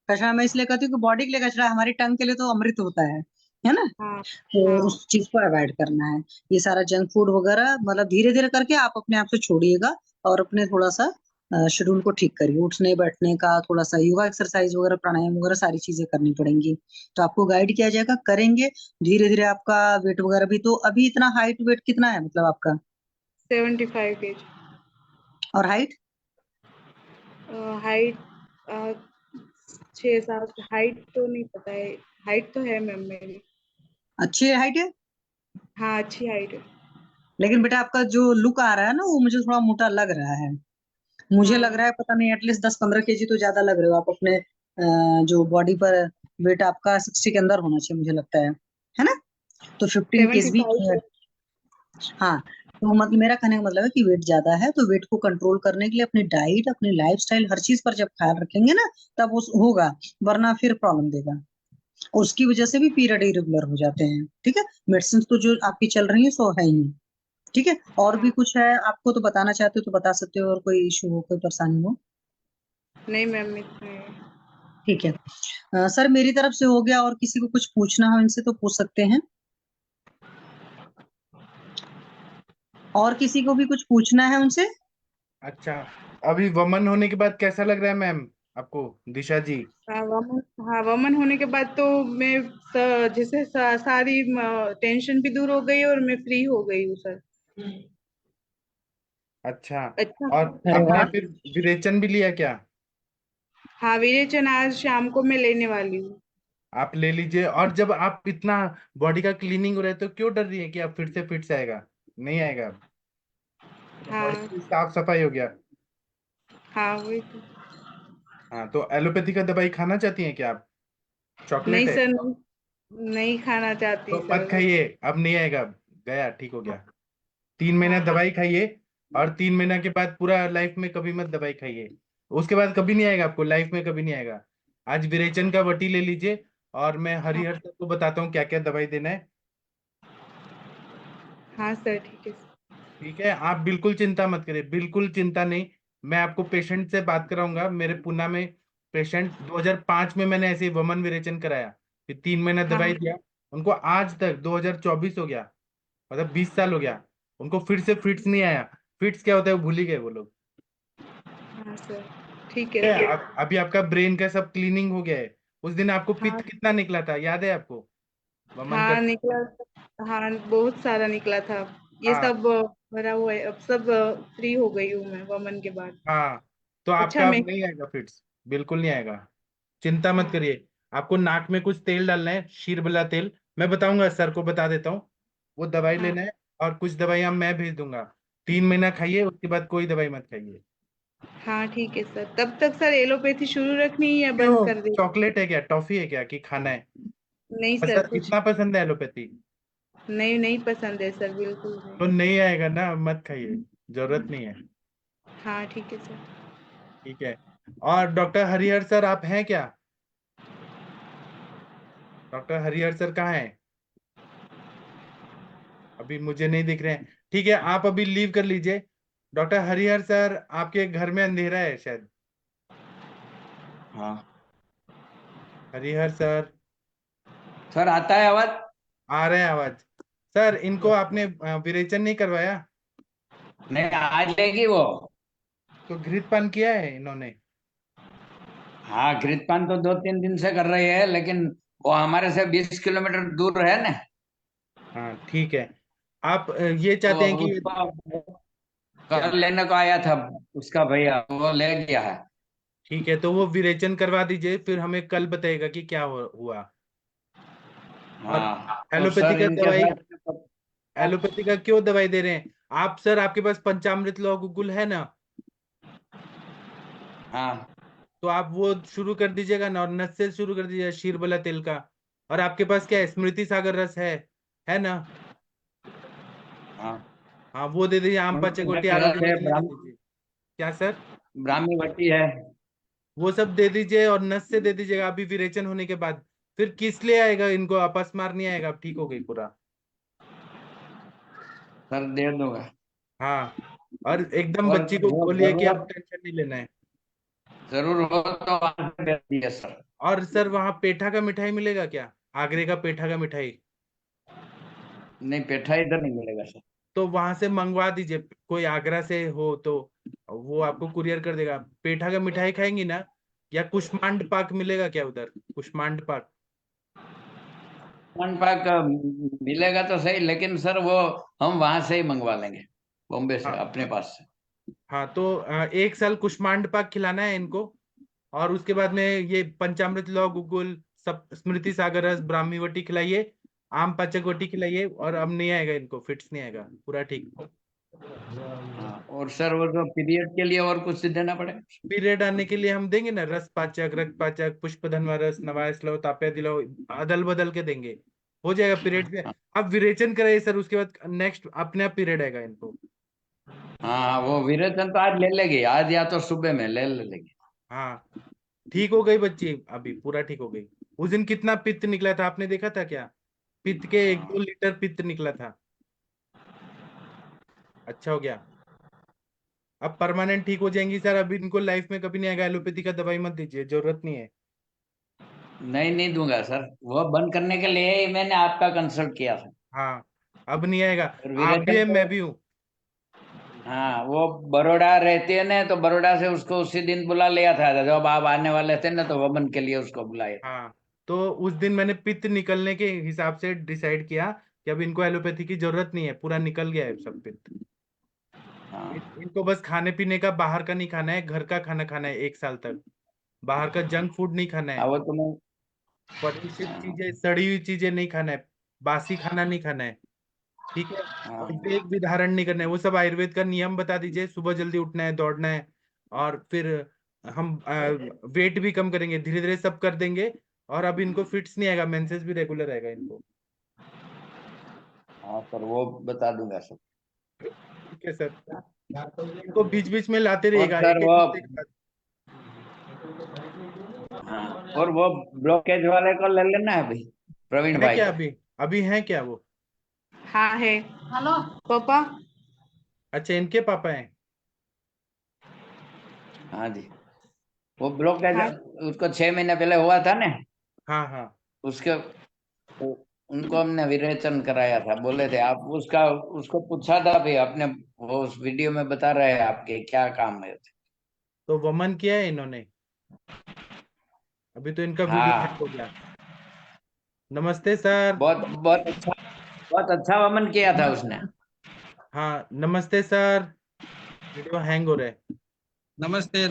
S4: कचरा मैं इसलिए कहती हूँ कि बॉडी के लिए कचरा, हमारी टंग के लिए तो अमृत होता है ना।
S5: हाँ
S4: तो
S5: हाँ
S4: उस चीज को अवॉइड करना है। ये सारा जंक फूड वगैरह मतलब धीरे धीरे करके आप अपने आप से छोड़िएगा, और अपने थोड़ा सा शेड्यूल को ठीक करिए, उठने बैठने का थोड़ा सा योगा एक्सरसाइज वगैरह प्राणायाम वगैरह सारी चीजें करनी पड़ेंगी। तो आपको गाइड किया जाएगा, करेंगे धीरे धीरे। आपका वेट वगैरह भी तो अभी इतना हाइट वेट कितना है मतलब आपका,
S5: 75 kg।
S4: और हाइट?
S5: हाइट 6-7। हाइट तो नहीं पता है। हाइट तो है मैम मेरी।
S4: अच्छी हाइट है,
S5: हाँ अच्छी हाइट है।
S4: लेकिन बेटा आपका जो लुक आ रहा है ना वो मुझे थोड़ा मोटा लग रहा है। मुझे लग
S5: हाँ
S4: रहा है पता नहीं, एटलीस्ट 10-15 kg तो ज्यादा लग रहे हो आप अपने जो बॉडी पर। वेट आपका 60 के अंदर होना चाहिए मुझे लगता है ना। तो 15 kg भी
S5: 75 है।
S4: हाँ। तो मतलब मेरा कहने का मतलब है कि वेट ज्यादा है, तो वेट को कंट्रोल करने के लिए अपनी डाइट अपनी लाइफस्टाइल हर चीज पर जब ख्याल रखेंगे ना, तब उस होगा, वरना फिर प्रॉब्लम देगा। उसकी वजह से भी पीरियड इरेगुलर हो जाते हैं। ठीक है, मेडिसिन तो जो आपकी चल रही है सो है ही। ठीक है, और भी
S5: हाँ
S4: कुछ है आपको तो बताना चाहते हो तो बता सकते हो, और कोई इशू हो कोई परेशानी हो।
S5: नहीं मैम इतना है।
S4: ठीक है। सर मेरी तरफ से हो गया, और किसी को कुछ पूछना हो इनसे तो पूछ सकते हैं, और किसी को भी कुछ पूछना है उनसे।
S2: अच्छा, अभी वमन होने के बाद कैसा लग रहा है मैम आपको, दिशा जी?
S5: हाँ वमन होने के बाद तो मैं जैसे सारी टेंशन भी दूर हो गई और मैं फ्री हो गई हूँ सर।
S2: अच्छा,
S5: अच्छा।
S2: और
S4: अरे
S2: आपने
S4: वाह।
S2: फिर विरेचन भी लिया क्या?
S5: हाँ विरेचन आज शाम को मैं लेने वाली हूँ।
S2: आप ले लीजिए। और जब आप इतना बॉडी का क्लीनिंग हो रहा है तो क्यों डर रही है कि आप फिर से फिट से आएगा? नहीं आएगा। बॉडी
S5: हाँ
S2: की साफ सफाई हो गया।
S5: हाँ वही तो।
S2: हाँ, तो एलोपैथी का दवाई खाना चाहती हैं क्या आप?
S5: नहीं
S2: चॉकलेट है
S5: सर नहीं, नहीं खाना चाहती
S2: तो मत
S5: सर।
S2: खाइए, अब नहीं आएगा। गया, ठीक हो गया। 3 महीना
S5: हाँ
S2: दवाई खाइए, और 3 महीना के बाद पूरा लाइफ में कभी मत दवाई खाइए। उसके बाद कभी नहीं आएगा, आपको लाइफ में कभी नहीं आएगा। आज विरेचन का वटी ले लीजिए, और मैं
S5: हाँ
S2: हरिहर सर को बताता हूँ क्या क्या दवाई देना है।
S5: हाँ सर ठीक है सर।
S2: ठीक है, आप बिल्कुल चिंता मत करिए, बिल्कुल चिंता नहीं। मैं आपको पेशेंट से बात कराऊंगा, मेरे पुणे में पेशेंट 2005 में मैंने ऐसे ही वमन विरेचन कराया, फिर 3 महीना
S5: हाँ
S2: दवाई दिया। उनको आज तक 2024 हो गया, मतलब 20 साल हो गया, उनको फिर से फिट्स नहीं आया। फिट्स क्या होता है वो भूल ही गए वो लोग।
S5: हाँ सर ठीक
S2: ठीक
S5: है
S2: है,
S5: सर।
S2: अभी आपका ब्रेन का सब क्लीनिंग हो गया है। उस दिन आपको पित्त
S5: हाँ
S2: कितना निकला था, याद है आपको? वमन
S5: हाँ
S2: कर
S5: निकला। हाँ बहुत सारा निकला था। ये
S2: हाँ
S5: सब भरा हुआ है अब सब। फ्री हो गई हूँ मैं वमन के बाद।
S2: हाँ, तो
S5: अच्छा
S2: आपका अब
S5: मैं।
S2: नहीं आएगा फिट्स, बिल्कुल नहीं आएगा। चिंता मत
S5: हाँ
S2: करिए। आपको नाक में कुछ तेल डालना है, शीरबला तेल। मैं बताऊंगा, सर को बता देता हूँ, वो दवाई
S5: हाँ
S2: लेना है। और कुछ दवाइयाँ मैं भेज दूंगा, 3 महीना खाइए, उसके बाद कोई दवाई मत खाइए।
S5: हाँ ठीक है सर। तब तक सर एलोपैथी शुरू रखनी है या
S2: क्यों,
S5: बंद कर दे?
S2: चॉकलेट है क्या, टॉफी है क्या, कि खाना है?
S5: नहीं सर
S2: पसंद,
S5: कुछ
S2: इतना पसंद है एलोपैथी?
S5: नहीं, नहीं पसंद है सर बिल्कुल
S2: तो
S5: नहीं।
S2: नहीं आएगा ना, मत खाइए, जरूरत नहीं है।
S5: हाँ ठीक है सर।
S2: ठीक है। और डॉक्टर हरिहर सर आप हैं क्या? डॉक्टर हरिहर सर कहाँ हैं? अभी मुझे नहीं दिख रहे हैं। ठीक है, आप अभी लीव कर लीजिए। डॉक्टर हरिहर सर, आपके घर में अंधेरा है शायद।
S6: हाँ
S2: हरिहर सर,
S6: सर, आता है आवाज?
S2: आ रहे हैं आवाज। सर, इनको आपने विरेचन नहीं करवाया?
S6: नहीं, आज लेगी वो।
S2: तो घृतपान किया है इन्होंने?
S6: हाँ, घृतपान तो 2-3 दिन से कर रही है, लेकिन वो हमारे से 20 किलोमीटर दूर है ना।
S2: हाँ ठीक है। आप ये
S6: तो
S2: चाहते हैं
S6: अब
S2: कि
S6: उसको
S2: क्या?
S6: कल लेने को आया था उसका भैया, वो ले गया है।
S2: ठीक है, तो वो विरेचन करवा दीजिए, फिर हमें कल बताएगा कि क्या हुआ। और
S6: हाँ तो
S2: एलोपैथी
S6: सर
S2: का
S6: इनके
S2: दवाई,
S6: साथ।
S2: एलोपैथी का क्यों दवाई दे रहे हैं आप सर? आपके पास पंचामृत लौह गुगुल है ना?
S6: हाँ
S2: तो आप वो शुरू कर दीजिएगा ना, और नस से शुरू कर दीजिएगा शीरबला तेल का। और आपके पास क्या है, स्मृति सागर रस है ना?
S6: हाँ,
S2: हाँ, वो दे दीजिए, आम पाचकोटी आरोग्य
S6: है,
S2: मछली दे दीजिए। क्या सर?
S6: ब्राह्मी भट्टी है।
S2: वो सब दे दीजिए, और नस से दे दीजिएगा अभी विरेचन होने के बाद। फिर किस लिए आएगा इनको, अपस्मार नहीं आएगा, अब ठीक हो गई पूरा।
S6: सर दे दूंगा।
S2: हाँ, और एकदम
S6: और
S2: बच्ची को
S6: वो
S2: बोलिए कि अब
S6: जरूरत
S2: टेंशन नहीं लेना है।
S6: जरूर हो तो वहाँ से भेज दिए सर।
S2: और सर वहाँ पेठा का मिठाई मिलेगा क्या? आगरे का पेठा का मिठाई?
S6: नहीं, पेठा इधर नहीं मिलेगा सर।
S2: तो वहां से मंगवा दीजिए, कोई आगरा से हो तो वो आपको कुरियर कर देगा। पेठा का मिठाई खाएंगी ना? या कुष्मांड पाक मिलेगा क्या उधर? कुष्मांड पाक?
S6: मन पाक मिलेगा तो सही, लेकिन सर वो हम वहां से ही मंगवा लेंगे, बॉम्बे से,
S2: हाँ
S6: अपने पास से।
S2: हाँ, तो एक साल कुष्मांड पाक खिलाना है इनको। और उसके बाद में ये पंचामृत लौ गुगुल सब, स्मृति सागर रस, ब्राह्मी वटी खिलाइए, आम पाचक वटी खिलाइए, और अब नहीं आएगा इनको, फिट्स नहीं आएगा, पूरा ठीक।
S6: हाँ, और सर वो जो पीरियड के लिए और कुछ देना पड़ेगा?
S2: पीरियड आने के लिए हम देंगे ना, रस पाचक, रक्त पाचक, पुष्प धनवा रस, नवायस लो, ताप्या दिलाओ, अदल बदल के देंगे, हो जाएगा पीरियड पे।
S6: हाँ
S2: अब विरेचन कराइए सर, उसके बाद नेक्स्ट अपने आप पीरियड आएगा इनको।
S6: हाँ, वो विरेचन तो आज ले लेगी, आज या तो सुबह में ले लेगी।
S2: हाँ, ठीक हो गई बच्ची, अभी पूरा ठीक हो गई। उस दिन कितना पित्त निकला था, आपने देखा था क्या? पित्त के 1-2 लीटर पित्त निकला था। अच्छा हो गया, अब परमानेंट ठीक हो जाएंगी सर। अभी इनको लाइफ में कभी नहीं आएगा, एलोपैथी का दवाई मत दीजिए, जरूरत नहीं है।
S6: नहीं, नहीं दूंगा सर, वो बंद करने के लिए ही मैंने आपका कंसल्ट किया था।
S2: हाँ, अब नहीं आएगा।
S6: और
S2: आप भी
S6: विरेचन
S2: है,
S6: तो,
S2: मैं भी हूँ।
S6: हाँ, वो बड़ौदा रहती है ना, तो बड़ौदा से उसको उसी दिन बुला लिया था जब आप आने वाले थे ना, तो वमन के लिए उसको बुलाया।
S2: हाँ, तो उस दिन मैंने पित्त निकलने के हिसाब से डिसाइड किया कि अब इनको एलोपैथी की जरूरत नहीं है, पूरा निकल गया है सब पित्त।
S6: हाँ
S2: इनको बस खाने पीने का बाहर का नहीं खाना है, घर का खाना खाना है 1 साल तक। बाहर का जंक फूड नहीं खाना
S6: हाँ,
S2: है,
S6: वो तो मैं,
S2: पॉल्यूशन
S6: हाँ
S2: चीजें, सड़ी हुई चीजें नहीं खाना है, बासी खाना नहीं खाना है। ठीक है?
S6: हाँ
S2: और वेग भी धारण नहीं करना है, वो सब आयुर्वेद का नियम बता दीजिए। सुबह जल्दी उठना है, दौड़ना है, और फिर हम वेट भी कम करेंगे, धीरे धीरे सब कर देंगे। और अब इनको फिट्स नहीं आएगा, मेंसेस भी रेगुलर आएगा इनको।
S6: हाँ सर, वो बता दूंगा सर।
S2: ठीक है सर, इनको बीच बीच में लाते
S6: और
S2: रहिएगा,
S6: सर
S2: एक एक
S6: वो,
S2: हफ्ते के बाद।
S6: हाँ, और वो ब्लॉकेज वाले को ले लेना है अभी, प्रवीण
S2: है
S6: भाई
S2: क्या
S6: को।
S2: अभी? अभी है क्या वो?
S5: हाँ है। हेलो पापा।
S2: अच्छा, इनके पापा हैं?
S6: हाँ जी, वो ब्लॉकेज
S5: हाँ
S6: उसको 6 महीने पहले हुआ था ना,
S2: हाँ हाँ।
S6: उसके, उनको हमने विरेचन कराया था, बोले थे आप उसका, उसको पूछा था भी आपने, वो उस वीडियो में बता रहे हैं आपके क्या काम है।
S2: तो वमन किया है इन्होंने? अभी तो इनका वीडियो हैक हो
S6: हाँ,
S2: गया। नमस्ते सर।
S6: बहुत बहुत अच्छा, बहुत अच्छा वमन किया था उसने।
S2: हाँ नमस्ते सर, वीडियो हैंग हो रहा है।
S7: नमस्ते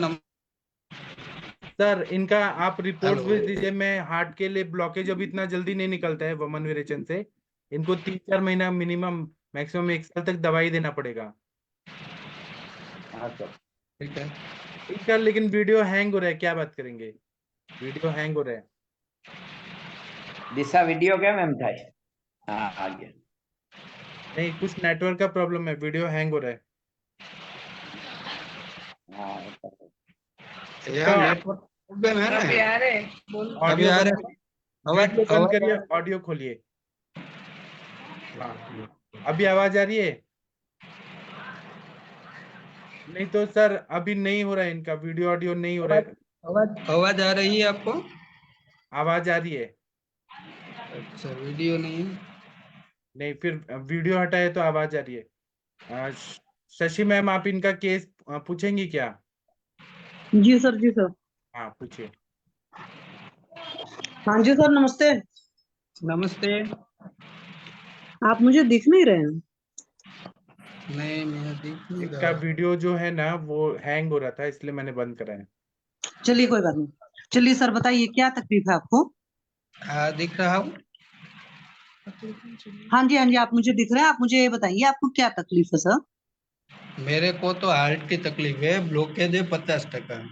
S2: सर इनका आप रिपोर्ट्स
S7: हेलो।
S2: भेज दीजिए, मैं हार्ट के लिए ब्लॉकेज अभी इतना जल्दी नहीं निकलता है वमन विरेचन से। इनको 3-4 महीना मिनिमम, मैक्सिमम 1 साल तक दवाई देना पड़ेगा।
S6: हाँ सर।
S7: ठीक है।
S2: ठीक है, लेकिन वीडियो हैंग हो रहा है, क्या बात करेंगे? वीडियो हैंग हो रहा है।
S6: दिशा वीडियो क्या मैम था? हाँ, आ गया।
S2: नहीं, कुछ नेटवर्क का प्रॉब्लम है, वीडियो हैंग हो रहा है।
S6: हाँ,
S7: यार नेटवर्क प्रॉब्लम है
S5: अभी
S7: ना।
S5: आ रहे बोल।
S7: अभी
S2: ऑडियो
S7: आ
S2: बंद
S7: रहे
S2: करिए,
S7: आवाज
S2: वीडियो बंद
S7: आवाज
S2: करिए, ऑडियो खोलिए। हाँ, अभी आवाज आ रही है? नहीं तो सर अभी नहीं हो रहा है इनका, वीडियो ऑडियो नहीं हो रहा
S7: आवाज
S2: है।
S7: आवाज आ रही है आपको?
S2: आवाज आ रही है?
S7: अच्छा, वीडियो नहीं है।
S2: नहीं, फिर वीडियो हटाए तो आवाज आ रही है। शशि मैम, आप इनका केस पूछेंगी क्या?
S4: जी सर, जी सर।
S2: हाँ पूछिए।
S4: हाँ जी सर, नमस्ते।
S7: नमस्ते।
S4: आप मुझे दिख नहीं रहे हैं।
S7: नहीं, मैं दिख नहीं
S2: इनका
S7: रहा।
S2: वीडियो जो है ना वो हैंग हो रहा था, इसलिए मैंने बंद करा है।
S4: चलिए कोई बात नहीं। चलिए सर, बताइए क्या तकलीफ है आपको?
S7: हाँ, दिख रहा हूँ।
S4: हाँ जी, हाँ जी, आप मुझे दिख रहे हैं। आप मुझे ये बताइए आपको क्या तकलीफ है सर?
S7: मेरे को तो हार्ट की तकलीफ है, ब्लॉकेज है 50%।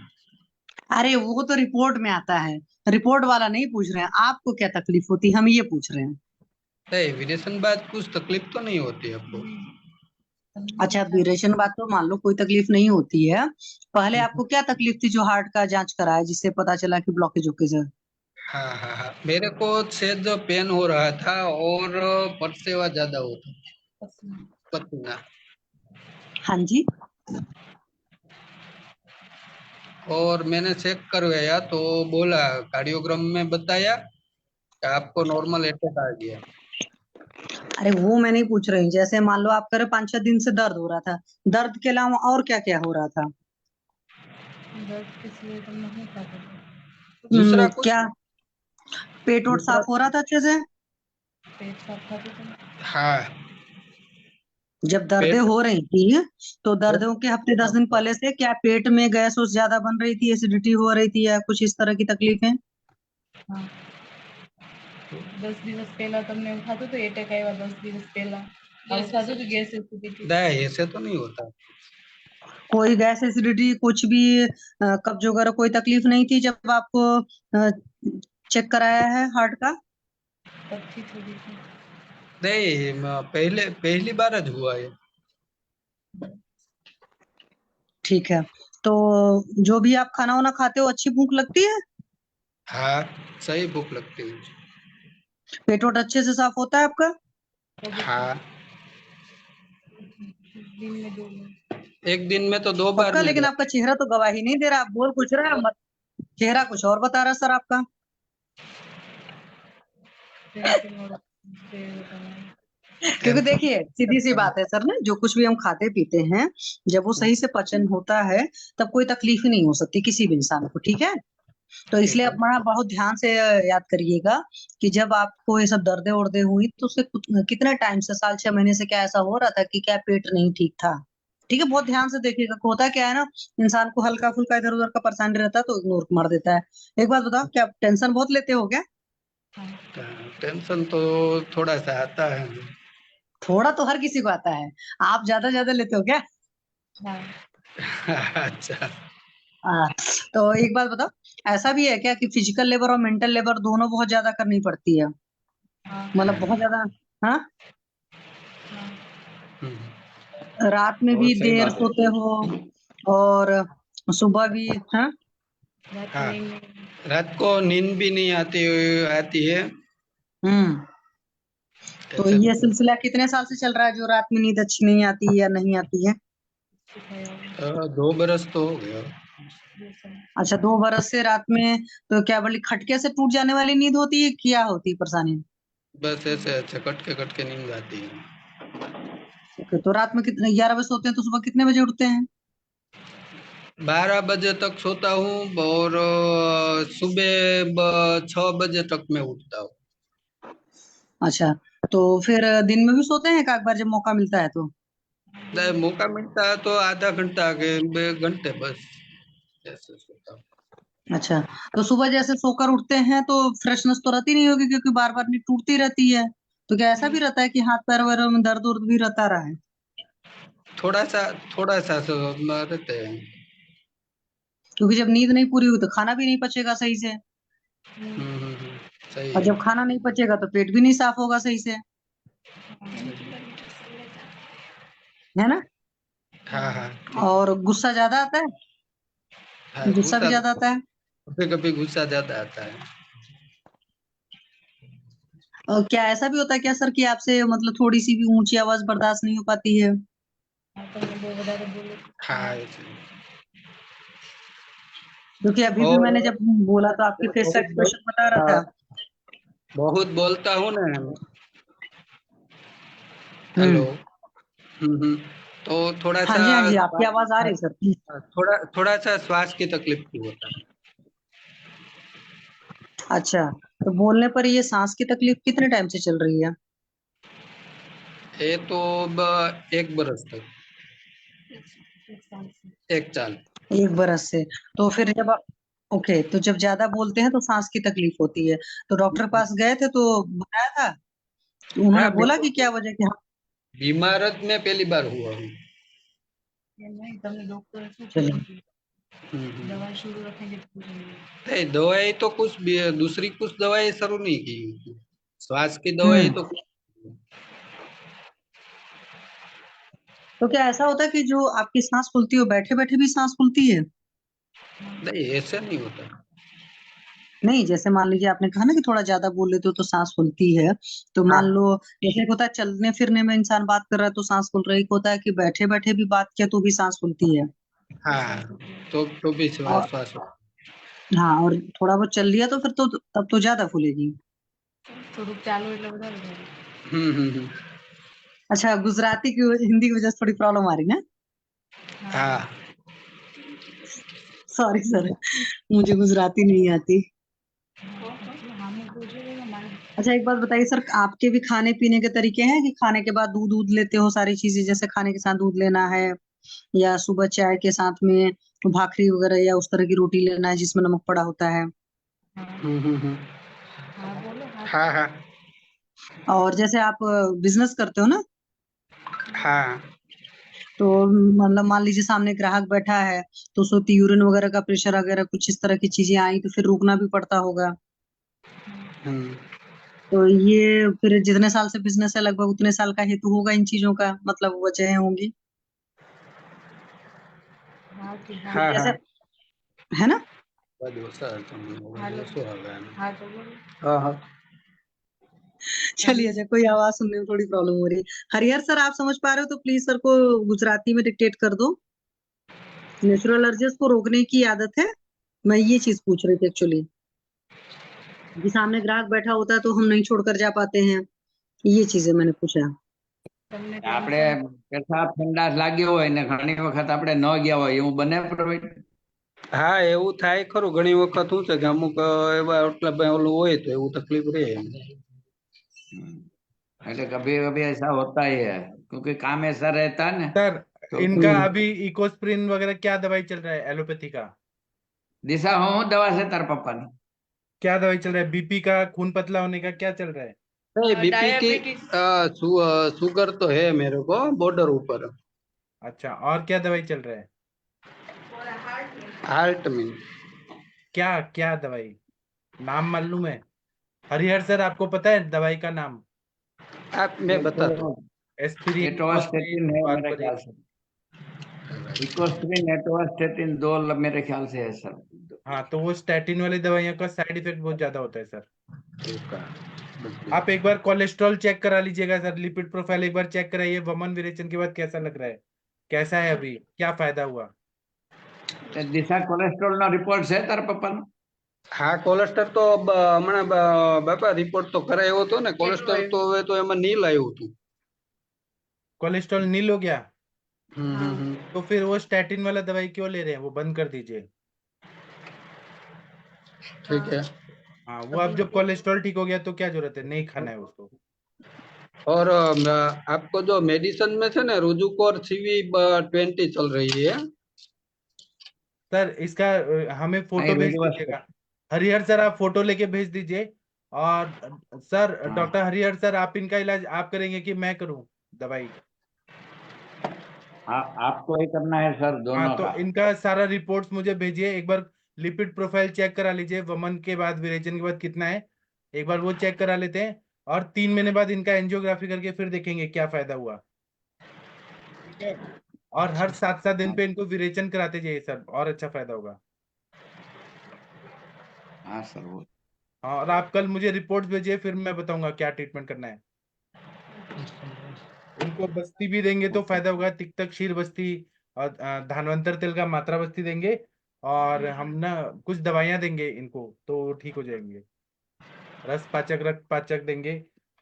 S4: अरे वो तो रिपोर्ट में आता है, रिपोर्ट वाला नहीं पूछ रहे हैं, आपको क्या तकलीफ होती है, हम ये पूछ रहे हैं।
S7: नहीं, विरेचन बाद कुछ तकलीफ तो नहीं होती आपको?
S4: अच्छा, ड्यूरेशन बात तो मान लो कोई तकलीफ नहीं होती है। पहले आपको क्या तकलीफ थी जो हार्ट का जांच कराया जिससे पता चला कि ब्लॉकेज ओकेज है?
S7: हाँ हाँ हाँ, मेरे को सेज पेन हो रहा था और परसेवा ज्यादा होता पसीना।
S4: हाँ जी।
S7: और मैंने चेक करवाया तो बोला, कार्डियोग्राम में बताया कि आपको नॉर्मल अटैक आ गया।
S4: अरे वो मैं नहीं पूछ रही, जैसे मान लो आप करे 5-6 दिन से दर्द हो रहा था, दर्द के अलावा और क्या क्या हो रहा था?
S7: दूसरा कुछ
S4: क्या पेट वोट
S7: दूसरा
S4: साफ हो रहा था अच्छे से?
S7: हाँ,
S4: जब दर्दें
S7: पेट
S4: हो रही थी तो दर्दों के हफ्ते 10 दिन पहले से क्या पेट में गैस वैस ज्यादा बन रही थी, एसिडिटी हो रही थी, या कुछ इस तरह की तकलीफें?
S8: 10 દિવસ પહેલા તમને એવું થતું હતું એટેક આવ્યા 10 દિવસ પહેલા આવું થતું હતું ગેસ એસિડિટી
S7: नहीं, ऐसे तो नहीं होता।
S4: कोई गैस एसिडिटी कुछ भी कब्ज वगैरह कोई तकलीफ नहीं थी जब आपको चेक कराया है हार्ट का?
S8: પછી થોડી थी
S7: नहीं, पहली बार ज हुआ है।
S4: ठीक है, तो जो भी आप खाना वाना खाते हो अच्छी भूख लगती है?
S7: हाँ, सही भूख लगती है।
S4: पेट वोट अच्छे से साफ होता है आपका?
S7: हाँ,
S8: दिन में 2 बार
S7: एक दिन में तो 2 बार
S4: पक्का?
S7: मिल
S4: लेकिन आपका चेहरा तो गवाही नहीं दे रहा, आप बोल कुछ रहे मत, चेहरा कुछ और बता रहा है सर आपका।
S8: टेंशन और से बताना
S4: क्योंकि देखिए सीधी सी बात है सर ना, जो कुछ भी हम खाते पीते हैं जब वो सही से पचन होता है तब कोई तकलीफ ही नहीं हो सकती किसी भी इंसान को, ठीक है? तो इसलिए आप बड़ा बहुत ध्यान से याद करिएगा कि जब आपको ये सब दर्दे उर्दे हुई तो उससे कितने टाइम से, साल 6 महीने से क्या ऐसा हो रहा था कि क्या पेट नहीं ठीक था? ठीक है, बहुत ध्यान से देखिएगा। होता क्या है ना, इंसान को हल्का फुल्का इधर उधर का परेशानी रहता है तो इग्नोर मार देता है। एक बात बताओ, क्या आप टेंशन बहुत लेते हो क्या?
S7: टेंशन तो थोड़ा सा आता है।
S4: थोड़ा तो हर किसी को आता है, आप ज्यादा ज्यादा लेते हो क्या?
S8: हाँ
S7: अच्छा,
S4: हाँ, तो एक बात बताओ, ऐसा भी है क्या कि फिजिकल लेबर और मेंटल लेबर दोनों बहुत ज्यादा करनी पड़ती है?
S8: हाँ
S4: मतलब बहुत ज्यादा? हाँ,
S8: हाँ
S4: रात में
S6: वो
S4: भी
S6: सही
S4: देर
S6: बात है।
S4: सोते हो और सुबह भी? हाँ,
S8: रात
S7: हाँ।
S8: में नहीं
S7: रात को नींद भी नहीं आती है।
S4: तो
S7: ऐसे
S4: ये सिलसिला कितने साल से चल रहा है जो रात में नींद अच्छी नहीं आती या नहीं आती है?
S8: सिखाया
S7: 2 बरस तो हो गया।
S4: अच्छा, 2 बरस से रात में तो क्या बोली, खटके से टूट जाने वाली नींद होती है, क्या होती है परेशानी?
S7: बस ऐसे ऐसे कट के नींद आती है।
S4: ओके, तो रात में कितने, 11 बजे सोते हैं तो सुबह कितने बजे उठते हैं?
S7: 12 बजे तक सोता हूँ और सुबह 6 बजे तक मैं उठता हूँ।
S4: अच्छा, तो फिर दिन में भी सोते हैं एक बार जब मौका मिलता है तो?
S7: मौका मिलता है तो आधा घंटा के 1 घंटे बस ऐसे सोता हूँ।
S4: अच्छा, तो सुबह जैसे सोकर उठते हैं तो फ्रेशनेस तो रहती नहीं होगी क्योंकि बार बार नींद टूटती रहती है, तो क्या ऐसा भी रहता है कि हाथ पैर वगैरह में दर्द उर्द भी रहता रहा है?
S7: थोड़ा सा रहते हैं।
S4: क्योंकि जब नींद नहीं पूरी हुई तो खाना भी नहीं पचेगा सही से,
S7: सही
S4: और
S7: है।
S4: जब खाना नहीं पचेगा तो पेट भी नहीं साफ होगा सही से, है ना?
S7: हाँ हाँ
S4: और गुस्सा ज्यादा आता है,
S7: हाँ,
S4: गुस्सा भी ज्यादा आता है?
S7: कभी कभी गुस्सा ज्यादा आता है।
S4: और क्या ऐसा भी होता है क्या सर कि आपसे मतलब थोड़ी सी भी ऊंची आवाज बर्दाश्त नहीं हो पाती है?
S8: તમને બહુ વધારે બોલે
S7: हाँ ऐसे।
S4: क्योंकि अभी भी
S7: और
S4: मैंने जब बोला तो आपके फेस का एक्सप्रेशन बता रहा था।
S7: बहुत बोलता हूँ ना। हेलो।
S4: हम्म,
S7: तो थोड़ा
S4: हाँ
S7: सा
S4: जी हाँ जी, आपकी आवाज आ रही है सर।
S7: थोड़ा सा श्वास की तकलीफ भी होता है।
S4: अच्छा, तो बोलने पर ये सांस की तकलीफ कितने टाइम से चल रही है?
S7: ये तो 1 बरस तक, एक साल।
S4: 1 बरस से? तो फिर जब ओके, तो जब ज्यादा बोलते हैं तो सांस की तकलीफ होती है, तो डॉक्टर के पास गए थे तो बताया था, तो उन्होंने
S7: हाँ,
S4: बोला कि क्या वजह क्या?
S7: बीमारत में पहली बार हुआ हूँ।
S8: नहीं તમને ડોક્ટરે શું
S4: चलिए,
S8: કીધું દવા શરૂ રखेंगे तो पूछेंगे
S7: नहीं, दवाई तो कुछ भी दूसरी कुछ दवाई शुरू नहीं की। श्वास की दवाई
S4: हम्म,
S7: तो
S4: तो क्या ऐसा होता है कि जो आपकी सांस फूलती है वो बैठे बैठे भी सांस फूलती है?
S7: नहीं, ऐसा नहीं होता।
S4: नहीं, जैसे मान लीजिए आपने कहा ना कि थोड़ा ज्यादा बोल लेते हो तो सांस फूलती है, तो मान लो जैसे एक होता है चलने फिरने में इंसान बात कर रहा है तो सांस फूल रही, एक होता है कि बैठे बैठे भी बात किया तो भी सांस फूलती है।
S7: हाँ तो भी
S4: और
S7: श्वास
S4: हाँ, और थोड़ा बहुत चल लिया तो फिर तो तब तो ज्यादा फूलेगी।
S8: થોડુંક ચાલો એટલે વધારે થાય.
S7: हम्म.
S4: अच्छा, गुजराती की हिंदी की वजह से थोड़ी प्रॉब्लम आ रही है।
S7: हाँ
S4: सॉरी सर, मुझे गुजराती नहीं आती। अच्छा, एक बात बताइए सर, आपके भी खाने पीने के तरीके हैं कि खाने के बाद दूध दूध लेते हो सारी चीजें, जैसे खाने के साथ दूध लेना है, या सुबह चाय के साथ में भाखरी वगैरह या उस तरह की रोटी लेना है जिसमें नमक पड़ा होता है।
S7: हम्म.
S8: હા બોલો હા.
S7: हाँ हाँ
S4: और जैसे आप बिजनेस करते हो ना,
S7: हाँ
S4: तो मतलब मान लीजिए सामने ग्राहक बैठा है, तो उसको यूरिन वगैरह का प्रेशर वगैरह कुछ इस तरह की चीजें आई तो फिर रुकना भी पड़ता होगा।
S7: हम्म.
S4: तो ये फिर जितने साल से बिजनेस है लगभग उतने साल का हेतु होगा इन चीजों का, मतलब वजह होंगी।
S8: હા કે હા.
S7: हाँ हाँ
S4: जैसे, है ना।
S8: હાલો. હા તો બોલો.
S7: हाँ हाँ
S4: चलिए, अच्छा, कोई आवाज सुनने में थोड़ी प्रॉब्लम हो रही है। हरिहर सर, आप समझ पा रहे हो तो प्लीज सर को गुजराती में डिक्टेट कर दो। नेचुरल एलर्जीज को रोकने की आदत है, मैं ये चीज पूछ रही थी एक्चुअली, कि सामने ग्राहक बैठा होता है तो हम नहीं छोड़कर जा पाते हैं, ये चीजें मैंने पूछा।
S8: તમને
S6: આપણે
S8: ટેન્શન
S6: પેશાબ સંડાસ લાગ્યો હોય ને ઘણી વખત આપણે ન ગયા હોય એવું બને પ્રોવાઈડ?
S7: હા એવું થાય ખરું ઘણી વખત શું છે કે અમુક એવા એટલે ઓલું હોય તો એવું તકલીફ રહે.
S6: એટલે कभी कभी ऐसा होता ही है क्योंकि काम ऐसा रहता है ना
S2: सर
S6: तो
S2: इनका अभी इकोस्प्रिन वगैरह क्या दवाई चल रहा है एलोपैथी का?
S6: दिशा हूँ दवा से तार पप्पा ने
S2: क्या दवाई चल रहा है? बीपी का, खून पतला होने का क्या चल रहा है?
S7: नहीं बीपी की
S8: डायबिटीज
S7: शुगर तो है मेरे को बॉर्डर ऊपर.
S2: अच्छा, और क्या दवाई चल रहा है?
S7: हार्ट में.
S2: क्या क्या दवाई? नाम मालूम है? हरिहर सर, आपको पता है दवाई का नाम?
S7: आप मैं बता
S6: तो
S7: दूं.
S2: एस्पिरिन,
S6: एटोवास्टेटिन
S2: इकोस्प्रिन,
S6: है मेरे
S2: वार्फरिन?
S6: ख्याल से इकोस्प्रिन एटोवास्टेटिन दो मेरे ख्याल से है सर.
S2: हाँ, तो वो स्टैटिन वाली दवाइयों का साइड इफेक्ट बहुत ज्यादा होता है सर। आप एक बार कोलेस्ट्रॉल चेक करा लीजिएगा सर, लिपिड प्रोफाइल एक बार चेक कराइए, वमन विरेचन के बाद कैसा लग रहा है, कैसा है अभी, क्या फायदा हुआ?
S6: दिशा कोलेस्ट्रॉल નો રિપોર્ટ છે તાર પપ્પાનો?
S7: હા કોલેસ્ટર તો હમણાં બાપા રિપોર્ટ તો કરાયો હતો ને કોલેસ્ટર તો હવે તો એમાં નીલ આવ્યું હતું.
S2: कोलेस्ट्रॉल नील हो गया?
S7: हम्म.
S2: तो फिर वो स्टैटिन वाला दवाई क्यों ले रहे हैं? वो बंद कर दीजिए।
S7: ठीक है.
S2: हाँ, वो अब जब कोलेस्ट्रॉल ठीक हो गया तो क्या जरूरत है, नहीं खाना है उसको।
S7: और आपको जो मेडिसिन में है ना रुजुकोर CV 20 चल रही है.
S2: सर इसका हमें फोटो
S6: नहीं
S2: भेज
S6: रुजु
S2: दीजिएगा। हरिहर सर, आप फोटो लेके भेज दीजिए। और सर,
S6: हाँ
S2: डॉक्टर हरिहर सर, आप इनका इलाज आप करेंगे कि मैं करूं दवाई?
S6: आपको ही करना है सर
S2: हाँ,
S6: दोनों
S2: तो
S6: का.
S2: इनका सारा रिपोर्ट्स मुझे भेजिए एक बार। लिपिड प्रोफाइल चेक करा लीजिए, वमन के बाद विरेचन के बाद कितना है, एक बार वो चेक करा लेते हैं। और 3 महीने बाद इनका एंजियोग्राफी करके फिर देखेंगे क्या फायदा हुआ। ठीक है। और हर 7-7 दिन पे इनको विरेचन कराते जाइए सर, और अच्छा फायदा होगा।
S6: हाँ सर वो
S2: हाँ, और आप कल मुझे रिपोर्ट भेजिए, फिर मैं बताऊंगा क्या ट्रीटमेंट करना है। इनको बस्ती भी देंगे तो फायदा होगा, तिक्तक क्षीर बस्ती और धानवंतर तेल का मात्रा बस्ती देंगे। और हम ना कुछ दवाइयां देंगे इनको तो वो ठीक हो जाएंगे। रस पाचक, रक्त पाचक देंगे।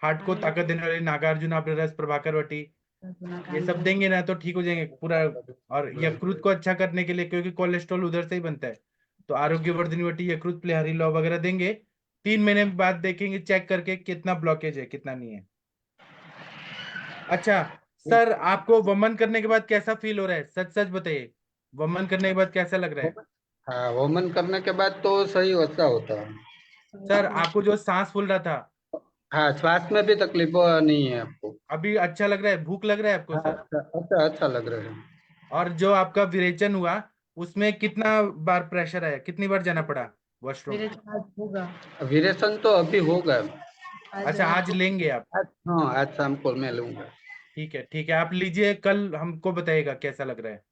S2: हार्ट को ताकत देने वाली नागार्जुन आप रस, प्रभाकर वटी, ये सब देंगे ना तो ठीक हो जाएंगे पूरा। और यकृत को अच्छा करने के लिए, क्योंकि कोलेस्ट्रॉल उधर से ही बनता है, तो आरोग्यवर्धनी वटी, यकृत प्लेहरी लौ वगैरह देंगे। 3 महीने बाद देखेंगे चेक करके कितना ब्लॉकेज है कितना नहीं है। अच्छा सर, आपको वमन करने के बाद कैसा फील हो रहा है, सच सच बताइए। वमन करने के बाद कैसा लग रहा है?
S7: हाँ वमन करने के बाद तो सही अच्छा होता है.
S2: सर, आपको जो सांस फूल रहा था,
S7: हाँ श्वास में भी तकलीफ नहीं है आपको.
S2: अभी अच्छा लग रहा है? भूख लग रहा है आपको
S7: हाँ
S2: सर?
S7: अच्छा अच्छा अच्छा लग रहा है.
S2: और जो आपका विरेचन हुआ, उसमें कितना बार प्रेशर आया, कितनी बार जाना पड़ा वॉशरूम?
S8: मेरे आज होगा.
S7: विरेचन तो अभी होगा.
S8: आज
S2: अच्छा, आज लेंगे आप?
S7: हाँ आज शाम को मैं लूंगा.
S2: ठीक है, ठीक है, आप लीजिए, कल हमको बताइएगा कैसा लग रहा है।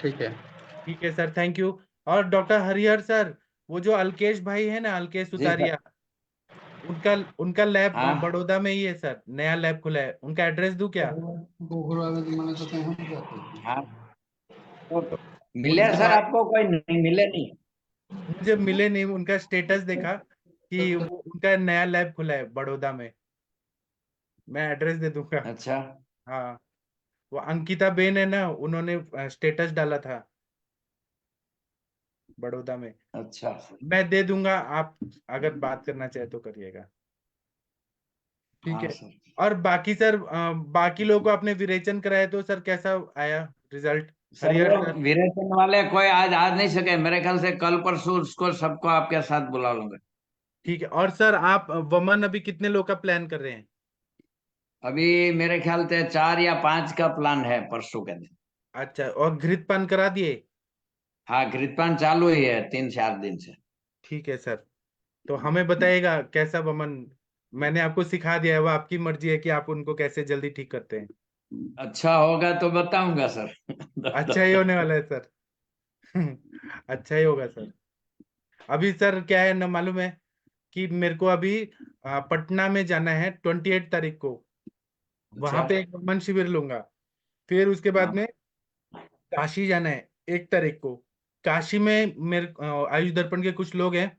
S7: ठीक है.
S2: ठीक है सर, थैंक यू। और डॉक्टर हरिहर सर, वो जो अल्केश भाई है ना, अल्केश
S6: जी सर.
S2: सुतारिया, उनका उनका लैब
S6: हाँ
S2: बड़ौदा में ही है सर, नया लैब खुला है, उनका एड्रेस दूं क्या?
S6: हाँ तो मिले
S2: उनसे
S6: सर
S2: बात
S6: आपको? कोई नहीं मिले नहीं?
S2: मुझे मिले नहीं, उनका स्टेटस देखा कि वो उनका नया लैब खुला है बड़ौदा में। मैं एड्रेस दे दूंगा।
S6: अच्छा।
S2: हाँ, वो अंकिता बेन है ना, उन्होंने स्टेटस डाला था बड़ौदा में।
S6: अच्छा
S2: मैं दे दूंगा, आप अगर बात करना चाहे तो करिएगा। ठीक
S6: हाँ
S2: है।
S6: सर।
S2: और बाकी सर, बाकी लोगों को आपने विरेचन कराया तो सर कैसा आया रिजल्ट?
S6: सर
S2: हरिहर
S6: वो
S2: सर।
S6: विरेचन वाले कोई आज आ नहीं सके, मेरे ख्याल से कल परसों उसको सबको आपके साथ बुला लूंगा।
S2: ठीक है। और सर आप वमन अभी कितने लोग का प्लान कर रहे हैं?
S6: अभी मेरे ख्याल से 4 या 5 का प्लान है परसों के दिन।
S2: अच्छा, और घृतपान करा दिए?
S6: हाँ घृतपान चालू ही है 3-4 दिन से।
S2: ठीक है सर। तो हमें बताइएगा कैसा वमन। मैंने आपको सिखा दिया है, वो आपकी मर्जी है कि आप उनको कैसे जल्दी ठीक करते हैं।
S6: अच्छा होगा तो बताऊंगा सर।
S2: अच्छा ही होने वाला है सर। अच्छा ही होगा सर। अभी सर क्या है ना, मालूम है कि मेरे को अभी पटना में जाना है 28 तारीख को। वहां
S6: अच्छा।
S2: पे एक वमन शिविर लूंगा। फिर उसके बाद
S6: हाँ।
S2: में काशी जाना है 1 तारीख को। काशी में मेरे आयुष दर्पण के कुछ लोग हैं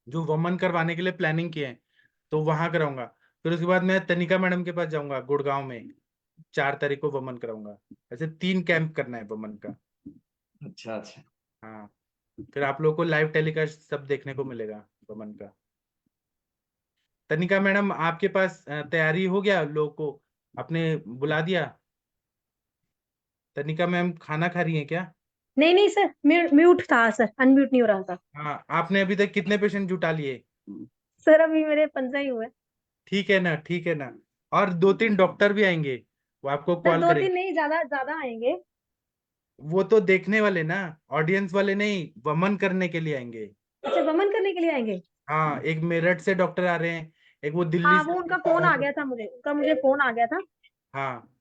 S2: जो वमन करवाने के लिए प्लानिंग किए हैं, तो वहां कराऊंगा। फिर उसके बाद मैं तनिका मैडम के पास जाऊंगा गुड़गांव में, 4 तारीख को वमन कराऊंगा। ऐसे 3 कैंप करना है वमन का।
S6: अच्छा अच्छा।
S2: हाँ, फिर आप लोग को लाइव टेलीकास्ट सब देखने को मिलेगा वमन का। तनिका मैडम आपके पास तैयारी हो गया, लोग को आपने बुला दिया? तनिका मैम खाना खा रही हैं क्या?
S9: नहीं नहीं सर, म्यूट था सर, अनम्यूट नहीं हो रहा था।
S2: हाँ, आपने अभी तक कितने पेशेंट जुटा लिए?
S9: सर अभी मेरे 15 ही हुए।
S2: ठीक है ना, ठीक है ना। और 2-3 डॉक्टर भी आएंगे, वो आपको
S9: सर
S2: कॉल
S9: दो तीन
S2: करेंगे।
S9: नहीं, ज्यादा ज्यादा आएंगे।
S2: वो तो देखने वाले ना, ऑडियंस वाले नहीं, वमन करने के लिए आएंगे।
S9: अच्छा, वमन करने के लिए आएंगे।
S2: हाँ, एक मेरठ से डॉक्टर आ रहे हैं, एक वो दिल्ली
S9: हाँ
S2: से
S9: वो
S2: आने
S9: उनका फोन
S2: वाला
S9: आ
S2: है
S9: गया था,
S2: डॉक्टर।
S9: मुझे फोन आ गया था।
S2: हाँ,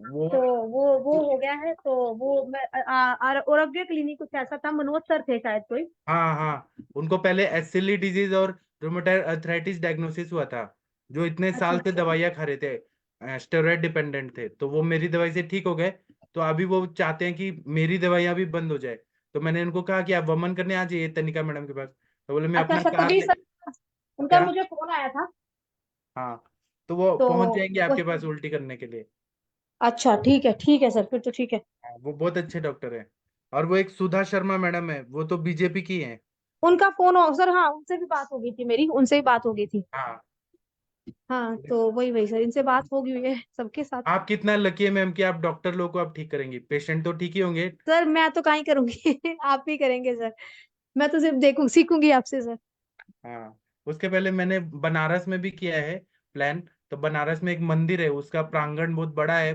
S2: वो
S9: तो वो हो गया है, तो वो मैं आरोग्य क्लिनिक कुछ ऐसा था, मनोज सर थे शायद कोई।
S2: हाँ हाँ, उनको पहले एसिली डिजीज और रूमेटॉइड अर्थराइटिस डायग्नोसिस हुआ था। जो इतने
S9: अच्छा
S2: साल से
S9: अच्छा।
S2: दवाइयाँ खा रहे थे, स्टेरॉइड डिपेंडेंट थे, तो वो मेरी दवाई से ठीक हो गए। तो अभी वो चाहते हैं कि मेरी दवाइयाँ भी बंद हो जाए। तो मैंने उनको कहा कि आप वमन करने आ जाइए तनिका मैडम के पास। तो बोले मैं
S9: अच्छा
S2: अपना
S9: अच्छा,
S2: कार
S9: तभी
S2: ले।
S9: सर उनका
S2: क्या?
S9: मुझे फोन आया था।
S2: हाँ, तो वो
S9: तो
S2: पहुंच जाएंगे
S9: वो,
S2: आपके पास उल्टी करने के लिए।
S9: अच्छा ठीक है सर, फिर तो ठीक है।
S2: हाँ, वो बहुत अच्छे डॉक्टर हैं। और वो एक सुधा शर्मा मैडम है, वो तो बीजेपी की हैं।
S9: उनका फोन हो सर, हाँ उनसे भी बात हो गई थी, मेरी उनसे भी बात हो गई थी।
S2: हाँ।
S9: हाँ तो वही वही सर, इनसे बात हो गई हुई है सबके साथ।
S2: आप कितना लकी है मैम कि आप डॉक्टर लोग को आप ठीक करेंगी, पेशेंट तो ठीक ही होंगे।
S9: सर मैं तो कहीं करूंगी आप ही करेंगे सर। मैं तो सिर्फ देखूं सीखूंगी आपसे सर।
S2: हाँ, उसके पहले मैंने बनारस में भी किया है प्लान। तो बनारस में एक मंदिर है, उसका प्रांगण बहुत बड़ा है।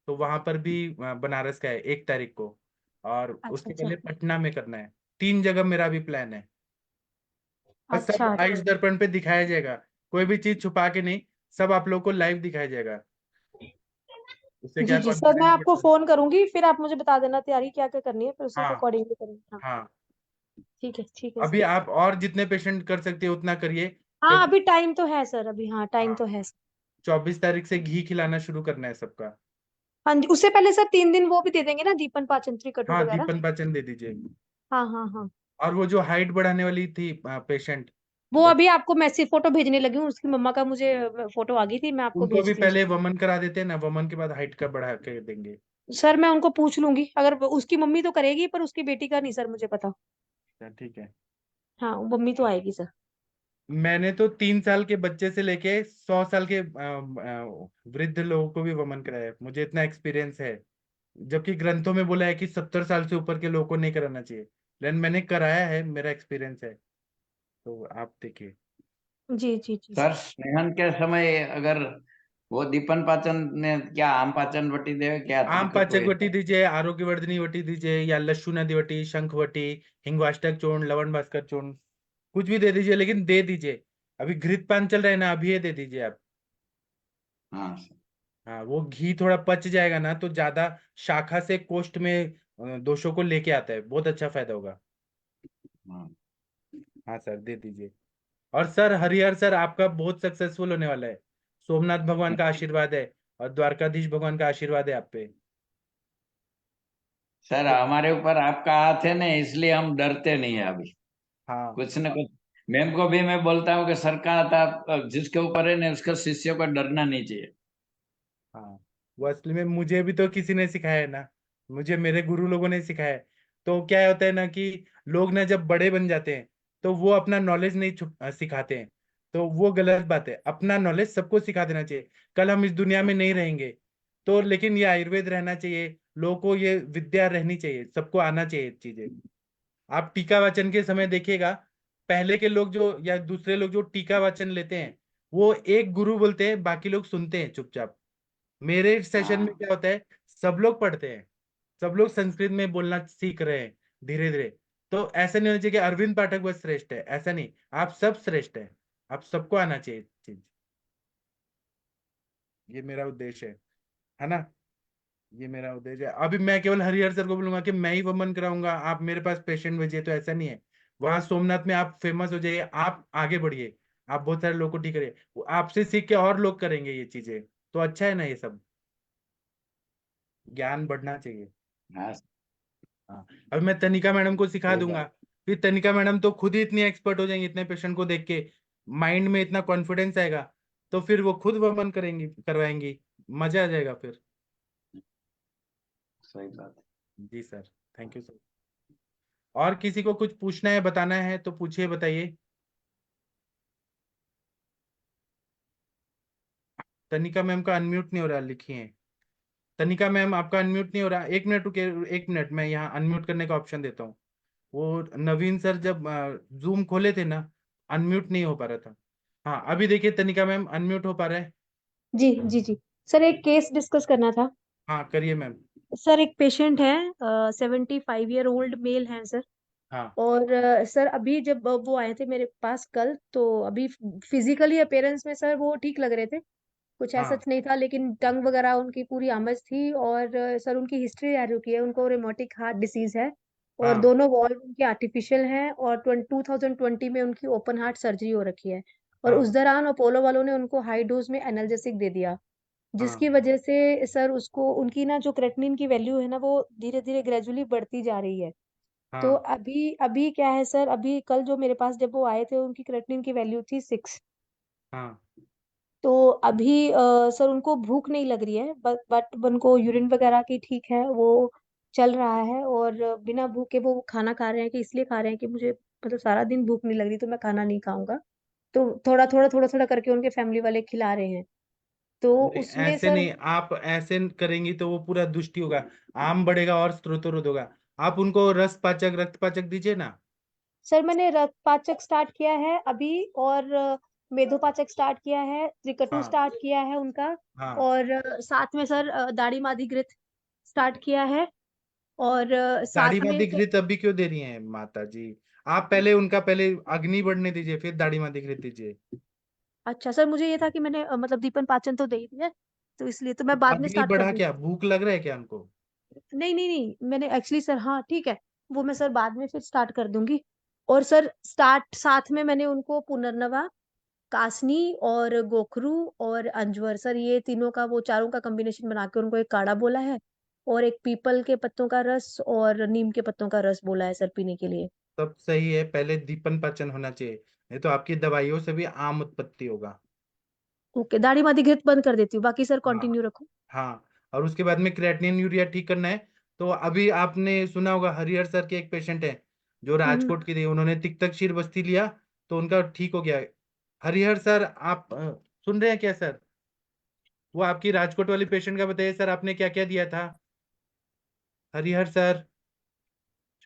S2: तो वहां पर भी बनारस का है 1 तारीख को। और
S9: अच्छा
S2: उसके
S9: अच्छा।
S2: पहले पटना में करना है। 3 जगह मेरा भी प्लान है। और सब
S9: अच्छा
S2: आयुष दर्पण पे दिखाया जाएगा, कोई भी चीज छुपा के नहीं। सब आप लोग को लाइव दिखाया जाएगा। उससे
S9: जी
S2: क्या
S9: जी सर, मैं
S2: कॉन्फिडेंस
S9: आपको
S2: बढ़ता है।
S9: फोन करूंगी, फिर आप मुझे बता देना तैयारी क्या क्या करनी है, फिर उसी के
S2: हाँ
S9: अकॉर्डिंगली करेंगे। हाँ
S2: हाँ।
S9: ठीक है
S2: अभी
S9: सर।
S2: आप और जितने पेशेंट कर सकते हो उतना करिए,
S9: हाँ
S2: क्योंकि
S9: अभी टाइम तो है सर, अभी हाँ टाइम
S2: हाँ,
S9: तो है सर।
S2: 24 तारीख से घी खिलाना शुरू करना है सबका।
S9: हाँ जी, उससे पहले सर 3 दिन वो भी दे देंगे ना, दीपन पाचन त्रिकटु
S2: हाँ,
S9: वगैरह।
S2: दीपन पाचन दे दीजिए।
S9: हाँ हाँ हाँ।
S2: और वो जो हाइट बढ़ाने वाली थी पेशेंट,
S9: वो अभी आपको मैसेज फोटो भेजने लगी हूँ, उसकी मम्मा का मुझे फोटो आ गई थी, मैं आपको
S2: उनको भी
S9: भेजती हूँ।
S2: पहले वमन करा देते हैं ना, वमन के बाद हाइट का बढ़ा के देंगे।
S9: सर मैं उनको पूछ लूंगी, अगर उसकी मम्मी तो करेगी, पर उसकी बेटी का नहीं सर मुझे पता।
S2: अच्छा, ठीक है।
S9: हाँ मम्मी तो आएगी सर।
S2: मैंने तो 3 साल के बच्चे से लेके 100 साल के वृद्ध लोगों को भी वमन कराया है, मुझे इतना एक्सपीरियंस है। जबकि ग्रंथों में बोला है कि 70 साल से ऊपर के लोगों को नहीं कराना चाहिए, लेकिन मैंने कराया है, मेरा एक्सपीरियंस है। तो आप देखिए।
S9: जी जी जी
S6: सर
S9: सर।
S6: स्नेहन के समय अगर वो दीपन पाचन ने क्या आम पाचन वटी देवे क्या
S2: आम
S6: त्रिकटु
S2: पाचक वटी दीजिए, आरोग्यवर्धिनी वटी दीजिए, या लशु नदी वटी, शंख वटी, हिंगवाष्टक चूर्ण, लवण भास्कर चूर्ण, कुछ भी दे दीजिए, लेकिन दे दीजिए। अभी घृतपान चल रहा है ना, अभी ये दे दीजिए आप।
S6: हाँ सर।
S2: हाँ, वो घी थोड़ा पच जाएगा ना, तो ज्यादा शाखा से कोष्ठ में दोषों को लेके आता है, बहुत अच्छा फायदा होगा।
S6: हाँ।
S2: हाँ सर, दे दीजिए। और सर हरिहर सर आपका बहुत सक्सेसफुल होने वाला है। सोमनाथ भगवान का आशीर्वाद है और द्वारकाधीश भगवान का आशीर्वाद है आप पे।
S6: सर
S2: तो
S6: हमारे ऊपर आपका हाथ है ना, इसलिए हम डरते नहीं है अभी।
S2: हाँ
S6: कुछ न कुछ मैम को भी मैं बोलता हूँ कि सर का हाथ आप जिसके ऊपर है ना, उसका शिष्य को डरना नहीं चाहिए।
S2: हाँ, वो असली में मुझे भी तो किसी ने सिखाया है ना, मुझे मेरे गुरु लोगों ने सिखाया है। तो क्या होता है ना कि लोग ना जब बड़े बन जाते हैं तो वो अपना नॉलेज नहीं सिखाते हैं। तो वो गलत बात है, अपना नॉलेज सबको सिखा देना चाहिए। कल हम इस दुनिया में नहीं रहेंगे तो, लेकिन ये आयुर्वेद रहना चाहिए, लोगों को ये विद्या रहनी चाहिए, सबको आना चाहिए चीजें। आप टीका वाचन के समय देखिएगा, पहले के लोग जो या दूसरे लोग जो टीका वाचन लेते हैं, वो एक गुरु बोलते हैं, बाकी लोग सुनते हैं चुपचाप। मेरे सेशन में
S6: हाँ
S2: क्या होता है, सब लोग पढ़ते हैं, सब लोग संस्कृत में बोलना सीख रहे हैं धीरे धीरे। तो ऐसा नहीं होना चाहिए कि अरविंद पाठक बस श्रेष्ठ है, ऐसा नहीं, आप सब श्रेष्ठ है, आप सबको आना चाहिए चीज। ये मेरा उद्देश्य है ना, ये मेरा उद्देश्य है। अभी मैं केवल हरिहर सर को बोलूंगा कि मैं ही वमन कराऊंगा, आप मेरे पास पेशेंट भेजिए, तो ऐसा नहीं है। वहां सोमनाथ में आप फेमस हो जाइए, आप आगे बढ़िए, आप बहुत सारे लोगों को ठीक करिए, वो आपसे सीख के और लोग करेंगे ये चीजें, तो अच्छा है ना ये सब, ज्ञान बढ़ना चाहिए।
S6: हाँ
S2: हाँ, अभी मैं तनिका मैडम को सिखा
S6: सही
S2: दूंगा,
S6: बात।
S2: फिर तनिका मैडम तो खुद ही इतनी एक्सपर्ट हो जाएंगी, इतने पेशेंट को देख के माइंड में इतना कॉन्फिडेंस आएगा, तो फिर वो खुद वमन करेंगी, करवाएंगी, मजा आ जाएगा फिर।
S6: सही बात।
S2: जी सर, थैंक यू सर। और किसी को कुछ पूछना है, बताना है तो पूछिए, बताइए। तनिका मैम का अनम्यूट नहीं हो रहा, लिखिए। तनिका मैम आपका अनम्यूट नहीं हो रहा, 1 मिनट रुके, 1 मिनट, मैं यहाँ अनम्यूट करने का ऑप्शन देता हूँ। वो नवीन सर जब जूम खोले थे ना, अनम्यूट नहीं हो पा रहा था। हाँ, अभी देखिए तनिका मैम अनम्यूट हो पा रहा है।
S9: जी जी जी। सर एक केस डिस्कस करना था।
S2: हाँ करिए मैम।
S9: सर एक पेशेंट है, 75 ईयर ओल्ड मेल है सर।
S2: हाँ
S9: और सर अभी जब वो आए थे मेरे पास कल, तो अभी फिजिकली अपेयरेंस में सर वो ठीक लग रहे थे, कुछ ऐसा
S2: हाँ
S9: नहीं था, लेकिन टंग वगैरह उनकी पूरी आमज थी। और सर उनकी हिस्ट्री रह चुकी है, उनको रेमोटिक हार्ट डिसीज है, और
S2: हाँ
S9: दोनों वॉल्व उनके आर्टिफिशियल हैं, और 2020 में उनकी ओपन हार्ट सर्जरी हो रखी है। और उस
S2: हाँ
S9: दौरान अपोलो वालों ने उनको हाई डोज में एनाल्जेसिक दे दिया,
S2: हाँ
S9: जिसकी वजह से सर उसको उनकी ना जो क्रेटनिन की वैल्यू है ना, वो धीरे धीरे ग्रेजुअली बढ़ती जा रही है। तो
S2: हाँ
S9: अभी अभी क्या है सर, अभी कल जो मेरे पास जब वो आए थे, उनकी क्रेटनिन की वैल्यू थी 6।
S2: हाँ
S9: तो अभी सर उनको भूख नहीं लग रही है, बट उनको यूरिन वगैरह की ठीक है, वो चल रहा है। और बिना भूखे वो खाना खा रहे हैं, कि इसलिए खा रहे हैं कि मुझे मतलब सारा दिन भूख नहीं लग रही तो मैं खाना नहीं खाऊंगा। तो थोड़ा थोड़ा करके उनके फैमिली वाले खिला रहे हैं। तो
S2: नहीं
S9: उसमें
S2: ऐसे
S9: सर,
S2: नहीं, आप ऐसे करेंगी तो वो पूरा दुष्टि होगा, आम बढ़ेगा और स्त्रोतरोध होगा। आप उनको रस पाचक रक्त पाचक दीजिए ना।
S9: सर मैंने रक्त पाचक स्टार्ट किया है अभी, और मेधोपाचक स्टार्ट किया है, त्रिकटु
S2: हाँ
S9: स्टार्ट किया है उनका।
S2: हाँ,
S9: और साथ में सर दाढ़ी मादी घृत स्टार्ट किया है। और
S2: दाढ़ी
S9: साथ में
S2: मादी
S9: सर,
S2: घृत अभी क्यों दे रही हैं माता जी? आप पहले उनका पहले अग्नि बढ़ने दीजिए, फिर दाढ़ी मादी घृत दीजिए।
S9: अच्छा सर, मुझे ये था कि मैंने मतलब दीपन पाचन तो दे ही दिया है, तो इसलिए तो मैं बाद में
S2: अग्नि
S9: स्टार्ट कर
S2: बढ़ा क्या,
S9: दूंगी।
S2: भूख लग रहा है क्या उनको?
S9: नहीं नहीं नहीं, मैंने एक्चुअली सर, हाँ ठीक है, वो मैं सर बाद में फिर स्टार्ट कर दूंगी। और सर स्टार्ट साथ में मैंने उनको पुनर्नवा, कासनी और गोखरू और अंजवर, सर ये तीनों का, वो चारों का कॉम्बिनेशन बना के उनको एक काढ़ा बोला है। और एक पीपल के पत्तों का रस और नीम के पत्तों का रस बोला है सर पीने के लिए।
S2: सब सही है, पहले दीपन पाचन होना चाहिए, नहीं तो आपकी दवाइयों से भी आम उत्पत्ति होगा।
S9: ओके, दाढ़ी मादी घृत बंद कर देती हूँ, बाकी सर
S2: हाँ
S9: कंटिन्यू रखो।
S2: हाँ, और उसके बाद में क्रेाटिनिन यूरिया ठीक करना है। तो अभी आपने सुना होगा, हरिहर सर के एक पेशेंट है जो
S9: हम्म।
S2: राजकोट के थे, उन्होंने तिक्तक क्षीर बस्ती लिया तो उनका ठीक हो गया है। हरिहर सर आप सुन रहे हैं क्या सर? वो आपकी राजकोट वाली पेशेंट का बताइए सर, आपने क्या क्या दिया था? हरिहर सर,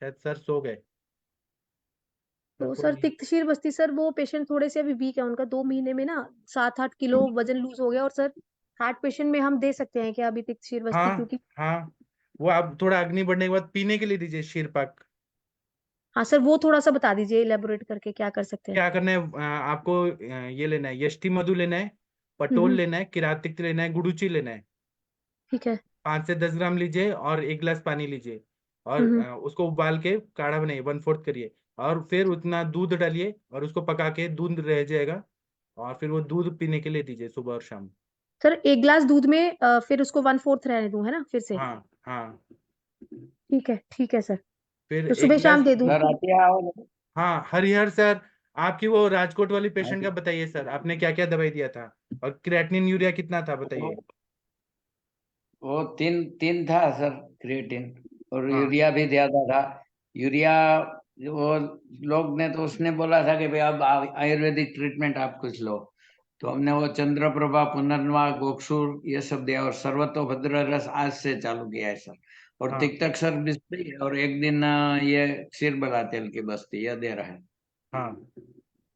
S2: शायद सर सो गए। सर
S9: तो
S2: को
S9: सर
S2: नहीं।
S9: तिक्तशीर बस्ती, सर वो पेशेंट थोड़े से अभी वीक है, उनका 2 महीने में ना 7-8 किलो वजन लूज हो गया। और सर हार्ट पेशेंट में हम दे सकते हैं क्या अभी तिक्तशीर बस्ती,
S2: हाँ
S9: क्योंकि
S2: हाँ, वो आप थोड़ा अग्नि बढ़ने के बाद पीने के लिए दीजिए शीरपाक।
S9: हाँ सर, वो थोड़ा सा बता दीजिए इलेबोरेट करके क्या कर सकते हैं।
S2: क्या करना है, आपको ये लेना है, यष्टि मधु लेना है, पटोल
S9: हम्म।
S2: लेना है, किरातिक लेना है, गुडुचि लेना है।
S9: ठीक है।
S2: 5 से 10 ग्राम लीजिए और 1 गिलास पानी लीजिए, और
S9: हम्म।
S2: उसको उबाल के काढ़ा बनाइए, 1/4 करिए, और फिर उतना दूध डालिए और उसको पका के दूध रह जाएगा, और फिर वो दूध पीने के लिए दीजिए सुबह और शाम।
S9: सर 1 गिलास दूध में फिर उसको 1/4 रहने दूं, है ना, फिर से?
S2: हाँ हाँ,
S9: ठीक है सर,
S2: फिर
S9: तो
S2: एक
S9: सुबह शाम
S2: मैं
S9: दे दूँ।
S6: सर आते आओ।
S2: हाँ हरिहर सर, आपकी वो राजकोट वाली पेशेंट का
S6: हाँ,
S2: बताइए सर, आपने क्या क्या दवाई दिया था और क्रिएटिनिन यूरिया कितना था बताइए।
S6: वो तीन तीन था सर क्रिएटिन, और
S2: हाँ
S6: यूरिया भी ज्यादा था। यूरिया वो लोग ने तो उसने बोला था कि भाई अब आयुर्वेदिक ट्रीटमेंट आप कुछ लो, तो हमने वो चंद्रप्रभा, पुनर्नवा, गोक्षुर ये सब दिया, और सर्वतोभद्र रस आज से चालू किया है सर। और
S2: हाँ
S6: तिक्तक्षर बिस्ती, और एक दिन ये क्षीरबला तेल की बस्ती यह दे रहा है।
S2: हाँ,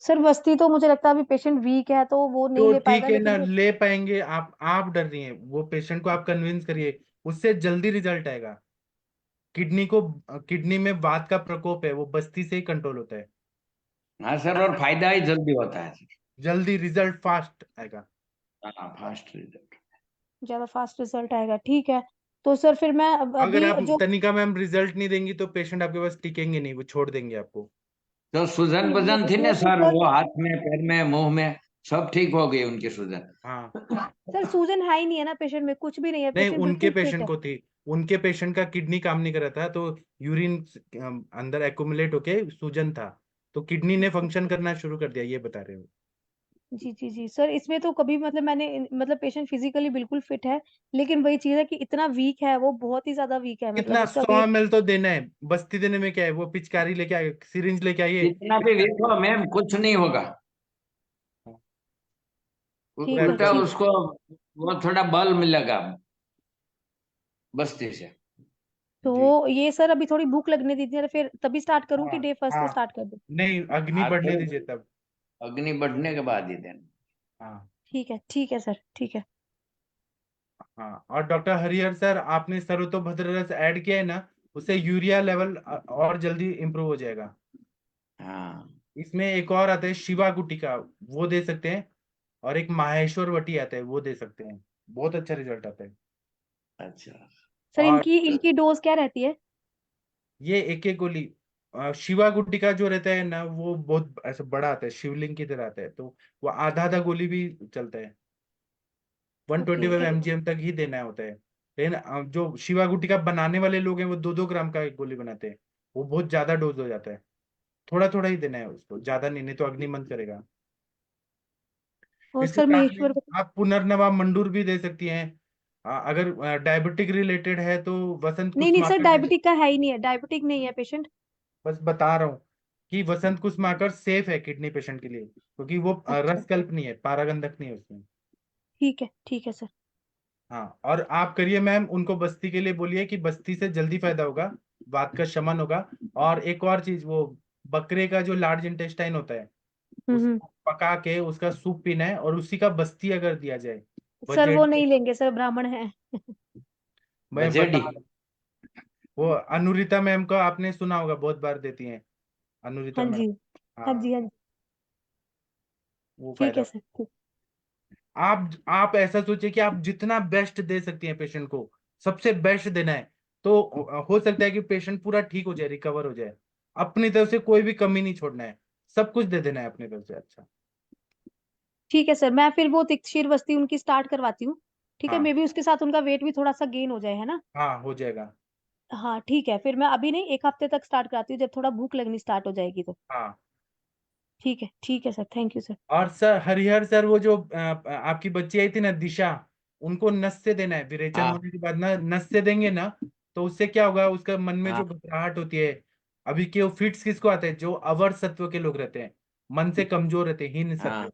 S9: सर बस्ती तो मुझे लगता है अभी पेशेंट वीक है तो वो नहीं
S2: तो
S9: ले
S2: ठीक
S9: पाएगा,
S2: है
S9: लेकिन
S2: ना,
S9: जो
S2: ले पाएंगे। आप डर रही हैं, वो पेशेंट को आप कन्विंस करिए, उससे जल्दी रिजल्ट आएगा। किडनी को, किडनी में वात का प्रकोप है, वो बस्ती से ही कंट्रोल होता है।
S6: हाँ सर, और फायदा ही जल्दी होता है सर।
S2: जल्दी रिजल्ट फास्ट आएगा।
S6: हाँ, फास्ट रिजल्ट।
S9: ज्यादा फास्ट रिजल्ट आएगा, ठीक है। तो सर फिर मैं
S2: अगर
S9: अभी
S2: आप
S9: जो
S2: तनिका मैम रिजल्ट नहीं देंगी तो पेशेंट आपके पास टिकेंगे नहीं, वो छोड़ देंगे आपको।
S6: जो सूजन बुजन थी
S9: वो
S6: ना
S9: तो
S6: सर,
S9: सर,
S6: वो हाथ में, पैर में, मुंह में सब ठीक हो गई उनकी सूजन।
S2: हाँ
S9: सर सूजन है ही नहीं है ना पेशेंट में, कुछ भी नहीं है,
S2: नहीं,
S9: पेशेंट
S2: उनके
S9: बिल्कुल फिट
S2: पेशेंट
S9: है।
S2: को थी। उनके पेशेंट का किडनी काम नहीं कर रहा था, तो यूरिन अंदर एक्युमुलेट होके सूजन था, तो किडनी ने फंक्शन करना शुरू कर दिया, ये बता रहे हो।
S9: जी सर, इसमें तो कभी मतलब मैंने मतलब पेशेंट फिजिकली बिल्कुल फिट है, लेकिन वही चीज है कि इतना वीक है वो, बहुत ही ज्यादा वीक है, मतलब
S2: कितना
S9: उसका
S2: 100
S9: वेट।
S2: ml तो देना है, बस्ती देने में क्या है, वो पिचकारी लेके आए, सिरिंज लेके आइए।
S6: जितना भी वीक हो मैम, कुछ नहीं होगा।
S9: ठीक है
S6: उल्टा
S2: टैबलेट।
S9: ठीक है।
S6: उसको वो थोड़ा बल मिलेगा बस्ती से। जी।
S9: तो ये सर अभी थोड़ी भूख लगने दीजिए, फिर तभी स्टार्ट करूं कि
S2: हाँ
S9: डे फर्स्ट से
S2: हाँ,
S9: स्टार्ट कर दूं?
S2: नहीं अग्नि
S6: हाँ,
S2: बढ़ने
S6: तो
S2: दीजिए तब।
S6: अग्नि बढ़ने के बाद ही देना।
S2: हाँ
S9: ठीक है सर, ठीक है।
S2: हाँ, और डॉक्टर हरिहर सर, आपने सर्वतोभद्र रस ऐड किया है ना, उससे यूरिया लेवल और जल्दी इंप्रूव हो जाएगा।
S6: हाँ।
S2: इसमें एक और आता है शिवा गुटिका, वो दे सकते हैं, और एक माहेश्वर वटी आता है, वो दे सकते हैं, बहुत अच्छा रिजल्ट आता है।
S6: अच्छा।
S9: सर
S2: और
S9: इनकी इनकी डोज क्या रहती है?
S2: ये एक एक गोली, शिवा गुटिका जो रहता है ना, वो बहुत ऐसा बड़ा आता है, शिवलिंग की तरह आता है, तो वो आधा आधा गोली भी चलता है।
S9: Okay
S2: 125
S9: okay.
S2: mgm तक ही देना होता है। लेकिन जो शिवा गुटिका बनाने वाले लोग हैं, वो 2-2 ग्राम का एक गोली बनाते हैं, वो बहुत ज्यादा डोज हो जाता है। थोड़ा थोड़ा ही देना है उसको, ज्यादा नहीं, नहीं तो अग्निमंद करेगा।
S9: और
S2: इसके
S9: सर
S2: साथ
S9: महेश्वर
S2: में आप पुनर्नवा मंडूर भी दे सकती हैं। अगर डायबिटिक रिलेटेड है तो वसंत
S9: नहीं नहीं सर,
S2: कुसमाकर दे।
S9: डायबिटिक का है ही नहीं है, डायबिटिक नहीं है पेशेंट।
S2: बस बता रहा हूँ कि वसंत कुसमाकर सेफ है किडनी पेशेंट के लिए, क्योंकि वो
S9: अच्छा,
S2: रसकल्प नहीं है, पारागंधक नहीं है उसमें।
S9: ठीक है सर।
S2: हाँ, और आप करिए मैम, उनको बस्ती के लिए बोलिए कि बस्ती से जल्दी फायदा होगा, वात का शमन होगा। और एक और चीज, वो बकरे का जो लार्ज इंटेस्टाइन होता है,
S9: हम्म।
S2: उसको पका के उसका सूप पीना है, और उसी का बस्ती अगर दिया जाए,
S9: सर वो
S2: बजट,
S9: नहीं लेंगे सर, ब्राह्मण है।
S2: मैं बता
S6: बजेडी।
S2: रहा हूँ। वो अनुरिता मैम का आपने सुना होगा, बहुत बार देती हैं अनुरिता
S9: हाँ
S2: मैम।
S9: जी, हाँ
S2: हाँ,
S9: जी, हाँ जी।
S2: वो
S9: ठीक है
S2: फायदा।
S9: सर, ठीक।
S2: आप ऐसा सोचिए कि आप जितना बेस्ट दे सकती हैं पेशेंट को, सबसे बेस्ट देना है, तो हो सकता है कि पेशेंट पूरा ठीक हो जाए, रिकवर हो जाए। अपनी तरफ से कोई भी कमी नहीं छोड़ना है, सब कुछ दे देना है अपनी तरफ से। अच्छा।
S9: ठीक है सर, मैं फिर वो तिकशीर बस्ती उनकी स्टार्ट करवाती हूँ। ठीक है,
S2: हाँ
S9: मे बी उसके साथ उनका वेट भी थोड़ा सा गेन हो जाए, है ना?
S2: हाँ, हो जाएगा।
S9: हाँ ठीक है, फिर मैं अभी नहीं, एक हफ्ते तक स्टार्ट कराती हूँ, जब थोड़ा भूख लगनी स्टार्ट हो जाएगी तो।
S2: हाँ,
S9: ठीक है सर, थैंक यू सर।
S2: और सर हरिहर सर, वो जो आपकी बच्ची आई थी ना दिशा, उनको नस से देना है, विरेचन
S6: हाँ।
S2: होने के बाद ना नस से देंगे ना, तो उससे क्या होगा, उसका मन में जो
S6: हाँ।
S2: घबराहट होती है, अभी के वो फिट्स किसको आते हैं, जो अवर सत्व के लोग रहते हैं, मन से कमजोर रहते हैं, हीन सत्व।
S6: हाँ।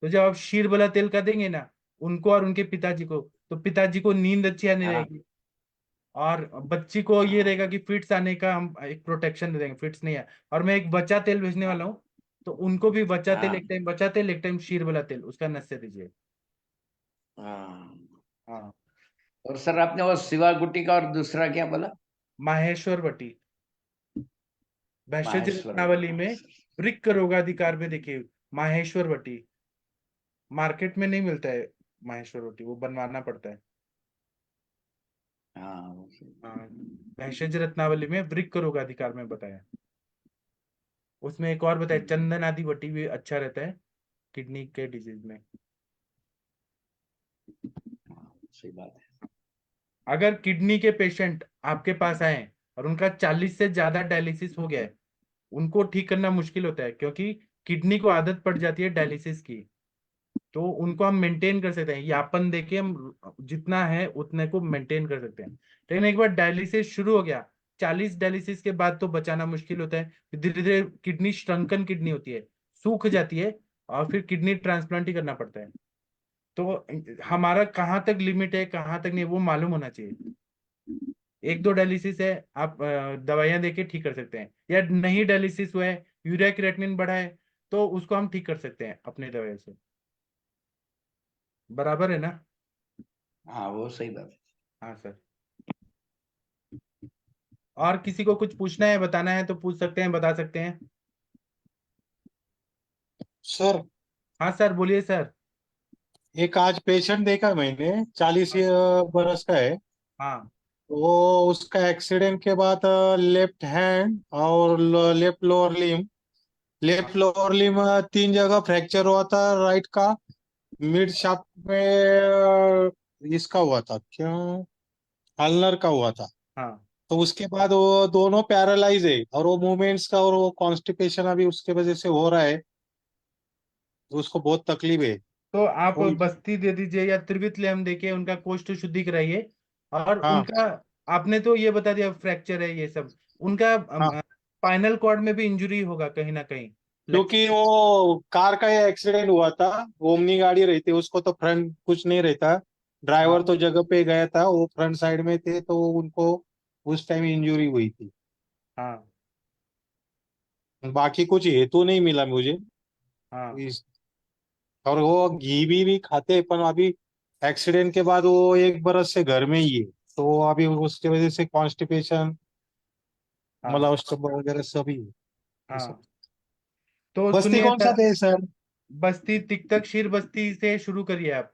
S2: तो जब आप शीर बला तेल का देंगे ना उनको और उनके पिताजी को, तो पिताजी को नींद अच्छी आने
S6: हाँ।
S2: रहेगी, और बच्ची को ये
S6: हाँ।
S2: रहेगा कि फिट्स आने का हम एक प्रोटेक्शन दे देंगे, फिट्स नहीं है। और मैं एक बच्चा तेल भेजने वाला हूँ, तो उनको भी बच्चा तेल,
S6: हाँ।
S2: एक टाइम बच्चा तेल, एक टाइम शीर वाला तेल, उसका नशे दीजिए।
S6: हाँ।
S2: हाँ,
S6: और सर आपने वो शिवा गुटी का और दूसरा क्या बोला?
S2: माहेश्वर वटी, भैषज
S6: माहेश्वर वटी,
S2: रत्नावली
S6: हाँ
S2: में
S6: सर।
S2: वृक्क रोगाधिकार में देखिए, माहेश्वर वटी मार्केट में नहीं मिलता है, माहेश्वर वटी वो बनवाना पड़ता है।
S6: हाँ वो सही।
S2: हाँ, भैषज रत्नावली में वृक्क रोगाधिकार में बताया। उसमें एक और बताया, चंदन आदि वटी भी अच्छा रहता है किडनी के डिजीज में।
S6: हाँ, सही बात है।
S2: अगर किडनी के पेशेंट आपके पास आए और उनका 40 से ज्यादा डायलिसिस हो गया है, उनको ठीक करना मुश्किल होता है, क्योंकि किडनी को आदत पड़ जाती है डायलिसिस की। तो उनको हम मेंटेन कर सकते हैं, यापन देके हम जितना है उतने को मेंटेन कर सकते हैं। लेकिन एक बार डायलिसिस शुरू हो गया, 40 डायलिसिस के बाद तो बचाना मुश्किल होता है। धीरे धीरे किडनी श्रंकन किडनी होती है, सूख जाती है, और फिर किडनी ट्रांसप्लांट ही करना पड़ता है। तो हमारा कहाँ तक लिमिट है, कहाँ तक नहीं, वो मालूम होना चाहिए। एक दो डायलिसिस है, आप दवाइयां देके ठीक कर सकते हैं, या नहीं डायलिसिस हुआ है, यूरिया क्रिएटिनिन बढ़ा है, तो उसको हम ठीक कर सकते हैं अपने दवाई से। बराबर है ना?
S6: हाँ वो सही बात है।
S2: हाँ सर। और किसी को कुछ पूछना है, बताना है तो पूछ सकते हैं, बता सकते हैं।
S10: सर
S2: हाँ सर, बोलिए सर।
S10: एक आज पेशेंट देखा मैंने, 40 बरस का है।
S2: हाँ
S10: वो उसका एक्सीडेंट के बाद लेफ्ट हैंड और लेफ्ट लोअर लिम,
S2: हाँ
S10: लेफ्ट लोअर लिम 3 जगह फ्रैक्चर हुआ था। राइट का मिड शाफ्ट में इसका हुआ था, क्यों अल्नर का हुआ था।
S2: हाँ।
S10: तो उसके बाद वो दोनों पैरालाइज है, और वो मूवमेंट्स का और वो कॉन्स्टिपेशन अभी उसके वजह से हो रहा है, तो उसको बहुत तकलीफ है।
S2: तो आप
S10: थोड़ी।
S2: बस्ती दे दीजिए या त्रिवितलेम देके उनका कोष्ठ शुद्धि कराइए। और
S10: हाँ
S2: उनका, आपने तो ये बता दिया फ्रैक्चर है ये सब, उनका
S10: हाँ,
S2: स्पाइनल कॉर्ड में भी इंजरी होगा कहीं ना कहीं।
S10: क्योंकि वो कार का एक्सीडेंट हुआ था, ओमनी गाड़ी रहती है, उसको तो फ्रंट कुछ नहीं रहता। ड्राइवर
S2: हाँ
S10: तो जगह पे गया था, वो फ्रंट साइड में थे, तो उनको उस टाइम इंजरी हुई थी।
S2: हाँ
S10: बाकी कुछ हेतु नहीं मिला मुझे
S2: हाँ
S10: इस। और वो घी भी खाते हैं, पर अभी एक्सीडेंट के बाद वो 1 बरस से घर में ही है, तो अभी उसके वजह से कॉन्स्टिपेशन,
S2: हाँ
S10: मतलब उसका वगैरह सभी है। ये सब।
S2: हाँ। तो
S10: बस्ती
S2: सुनिए
S10: कौन सा
S2: सर,
S10: दे सर?
S2: बस्ती तिक्तक शीर बस्ती से शुरू करिए आप।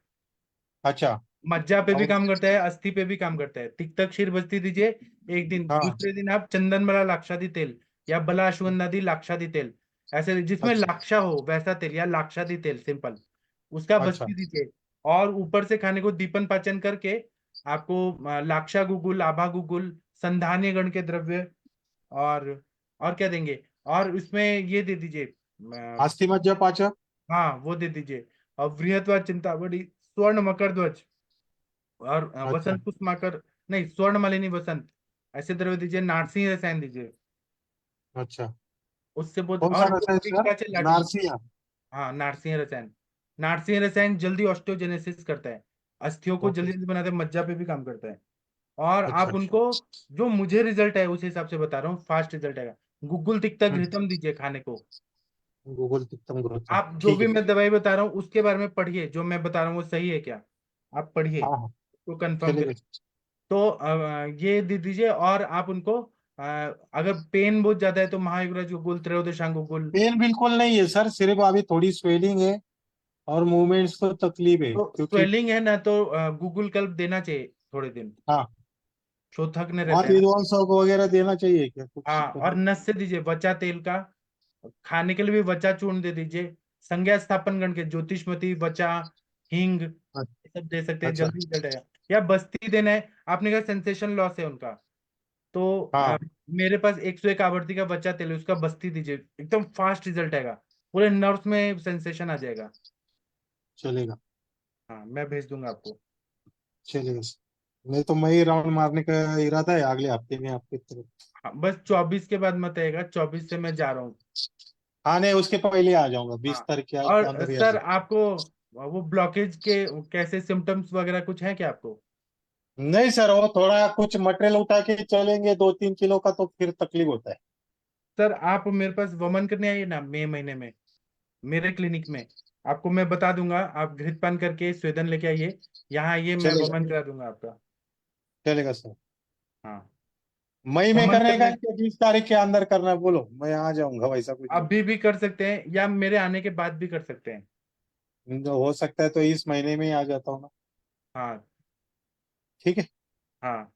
S10: अच्छा।
S2: मज्जा पे भी
S10: अब
S2: काम करता है, अस्थि पे भी काम करता है। तिक्तक क्षीर बस्ती दीजिए एक दिन,
S10: हाँ।
S2: दूसरे दिन आप चंदन बला लाक्षादी तेल या बला अश्वगंधादी लाक्षादी तेल, ऐसे जिसमें
S10: अच्छा
S2: लाक्षा हो वैसा तेल, या लाक्षादी तेल सिंपल, उसका
S10: अच्छा
S2: बस्ती दीजिए। और ऊपर से खाने को दीपन पाचन करके आपको लाक्षा गुगुल, आभा गुगुल, संधान्य गण के द्रव्य, और क्या देंगे, और उसमें ये दे दीजिए
S10: अस्थि मज्जा पाचक।
S2: हाँ वो दे दीजिए। और बृहत्वा चिंतामणि, स्वर्ण मकर ध्वज, और
S10: अच्छा
S2: वसंत कुसुमाकर, नहीं स्वर्ण मालिनी वसंत, ऐसे द्रव्य दीजिए। नारसिंह रसायन दीजिए,
S10: अच्छा।
S2: उससे बहुत।
S10: कौन सा
S2: और
S10: रसायन सर?
S2: पिस्ताचे लाडू।
S10: नारसिया।
S2: हाँ नारसिंह रसायन। नारसिंह रसायन जल्दी ऑस्टियोजेनेसिस करता है, अस्थियों को
S10: ओके।
S2: जल्दी जल्दी बनाता है, मज्जा पे भी काम करता है। और
S10: अच्छा
S2: आप उनको, जो मुझे रिजल्ट है उस हिसाब से बता रहा हूँ, फास्ट रिजल्ट आएगा। गुग्गुल तिक्ता घृतम दीजिए खाने को।
S10: गूगल तिक्तम गुरुतम,
S2: आप जो
S10: ठीक
S2: भी
S10: है।
S2: मैं दवाई बता रहा हूँ उसके बारे में पढ़िए, जो मैं बता रहा हूँ वो सही है क्या, आप पढ़िए
S10: हाँ हाँ,
S2: तो कंफर्म
S10: चलेगा।
S2: करिए। तो ये दे दीजिए। और आप उनको अगर पेन बहुत ज्यादा है तो महायुगराज गुगुल, त्रयोदशांग गुगुल।
S10: पेन बिल्कुल नहीं है सर, सिर्फ अभी थोड़ी स्वेलिंग है, और मूवमेंट्स तो तकलीफ है
S2: तो
S10: क्योंकि।
S2: स्वेलिंग है ना, तो गूगल कल्प देना चाहिए थोड़े दिन,
S10: हाँ।
S2: शोथकने
S10: और
S2: रहता है ना।
S10: इधवाल सब वगैरह देना चाहिए क्या कुछ
S2: हाँ, और
S10: तो?
S2: नस से दीजिए वचा तेल का, खाने के लिए भी वचा चूर्ण दे दीजिए। संज्ञा स्थापन गण के ज्योतिषमती, वचा, हींग, ये सब दे सकते हैं,
S10: अच्छा।
S2: जल्दी रिजल्ट आएगा। या बस्ती देना है, आपने कहा सेंसेशन लॉस है उनका, तो
S10: हाँ
S2: मेरे पास 101 आवर्ती का बच्चा तेल है, उसका बस्ती दीजिए, एकदम फास्ट रिजल्ट आएगा, पूरे नर्व्स में सेंसेशन आ जाएगा।
S10: चलेगा।
S2: हाँ मैं भेज दूंगा आपको।
S10: चलेगा सर, नहीं तो मैं ही राउंड मारने का इरादा है अगले हफ्ते में आपकी तरफ।
S2: हाँ बस 24 के बाद मत आएगा, 24 से मैं जा रहा हूँ।
S10: हाँ नहीं, उसके पहले आ जाऊंगा,
S2: हाँ।
S10: 20 तारीख के
S2: और
S10: अंदर ही आ
S2: सर
S10: जाऊंगा।
S2: आपको वो ब्लॉकेज के कैसे सिम्टम्स वगैरह कुछ है क्या आपको?
S10: नहीं सर, वो थोड़ा कुछ मटेरियल उठा के चलेंगे 2-3 किलो का, तो फिर तकलीफ होता है।
S2: सर आप मेरे पास वमन करने आइए ना मई महीने में, मेरे क्लिनिक में, आपको मैं बता दूंगा। आप घृतपान करके स्वेदन लेके आइए, यहाँ आइए, मैं
S10: चलेगा।
S2: वमन करा दूंगा आपका।
S10: चलेगा सर।
S2: हाँ
S10: मई में
S2: वमन
S10: करने का
S2: करने,
S10: है कि 20 तारीख के अंदर करना है? बोलो, मैं आ जाऊंगा, वैसा कुछ नहीं।
S2: अभी भी कर सकते हैं या मेरे आने के बाद भी कर सकते हैं।
S10: जो हो सकता है तो इस महीने में ही आ जाता हूँ ना।
S2: हाँ
S10: ठीक है।
S2: हाँ,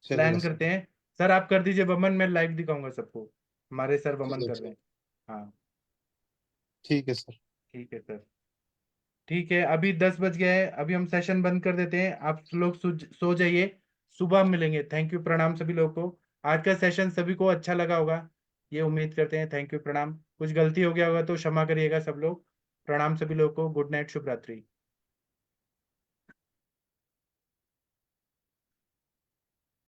S10: चलेगा
S2: प्लान
S10: सर।
S2: करते हैं। सर आप कर दीजिए वमन, मैं लाइव दिखाऊंगा सबको, हमारे सर वमन
S10: चलो
S2: कर रहे
S10: चलो,
S2: हैं। हाँ
S10: ठीक है सर।
S2: ठीक है सर। ठीक है, अभी 10 बज गए हैं, अभी हम सेशन बंद कर देते हैं, आप लोग सो जाइए, सुबह मिलेंगे। थैंक यू, प्रणाम सभी लोगों को। आज का सेशन सभी को अच्छा लगा होगा, ये उम्मीद करते हैं। थैंक यू, प्रणाम। कुछ गलती हो गया होगा तो क्षमा करिएगा सब लोग। प्रणाम सभी लोगों को। गुड नाइट, शुभ रात्रि।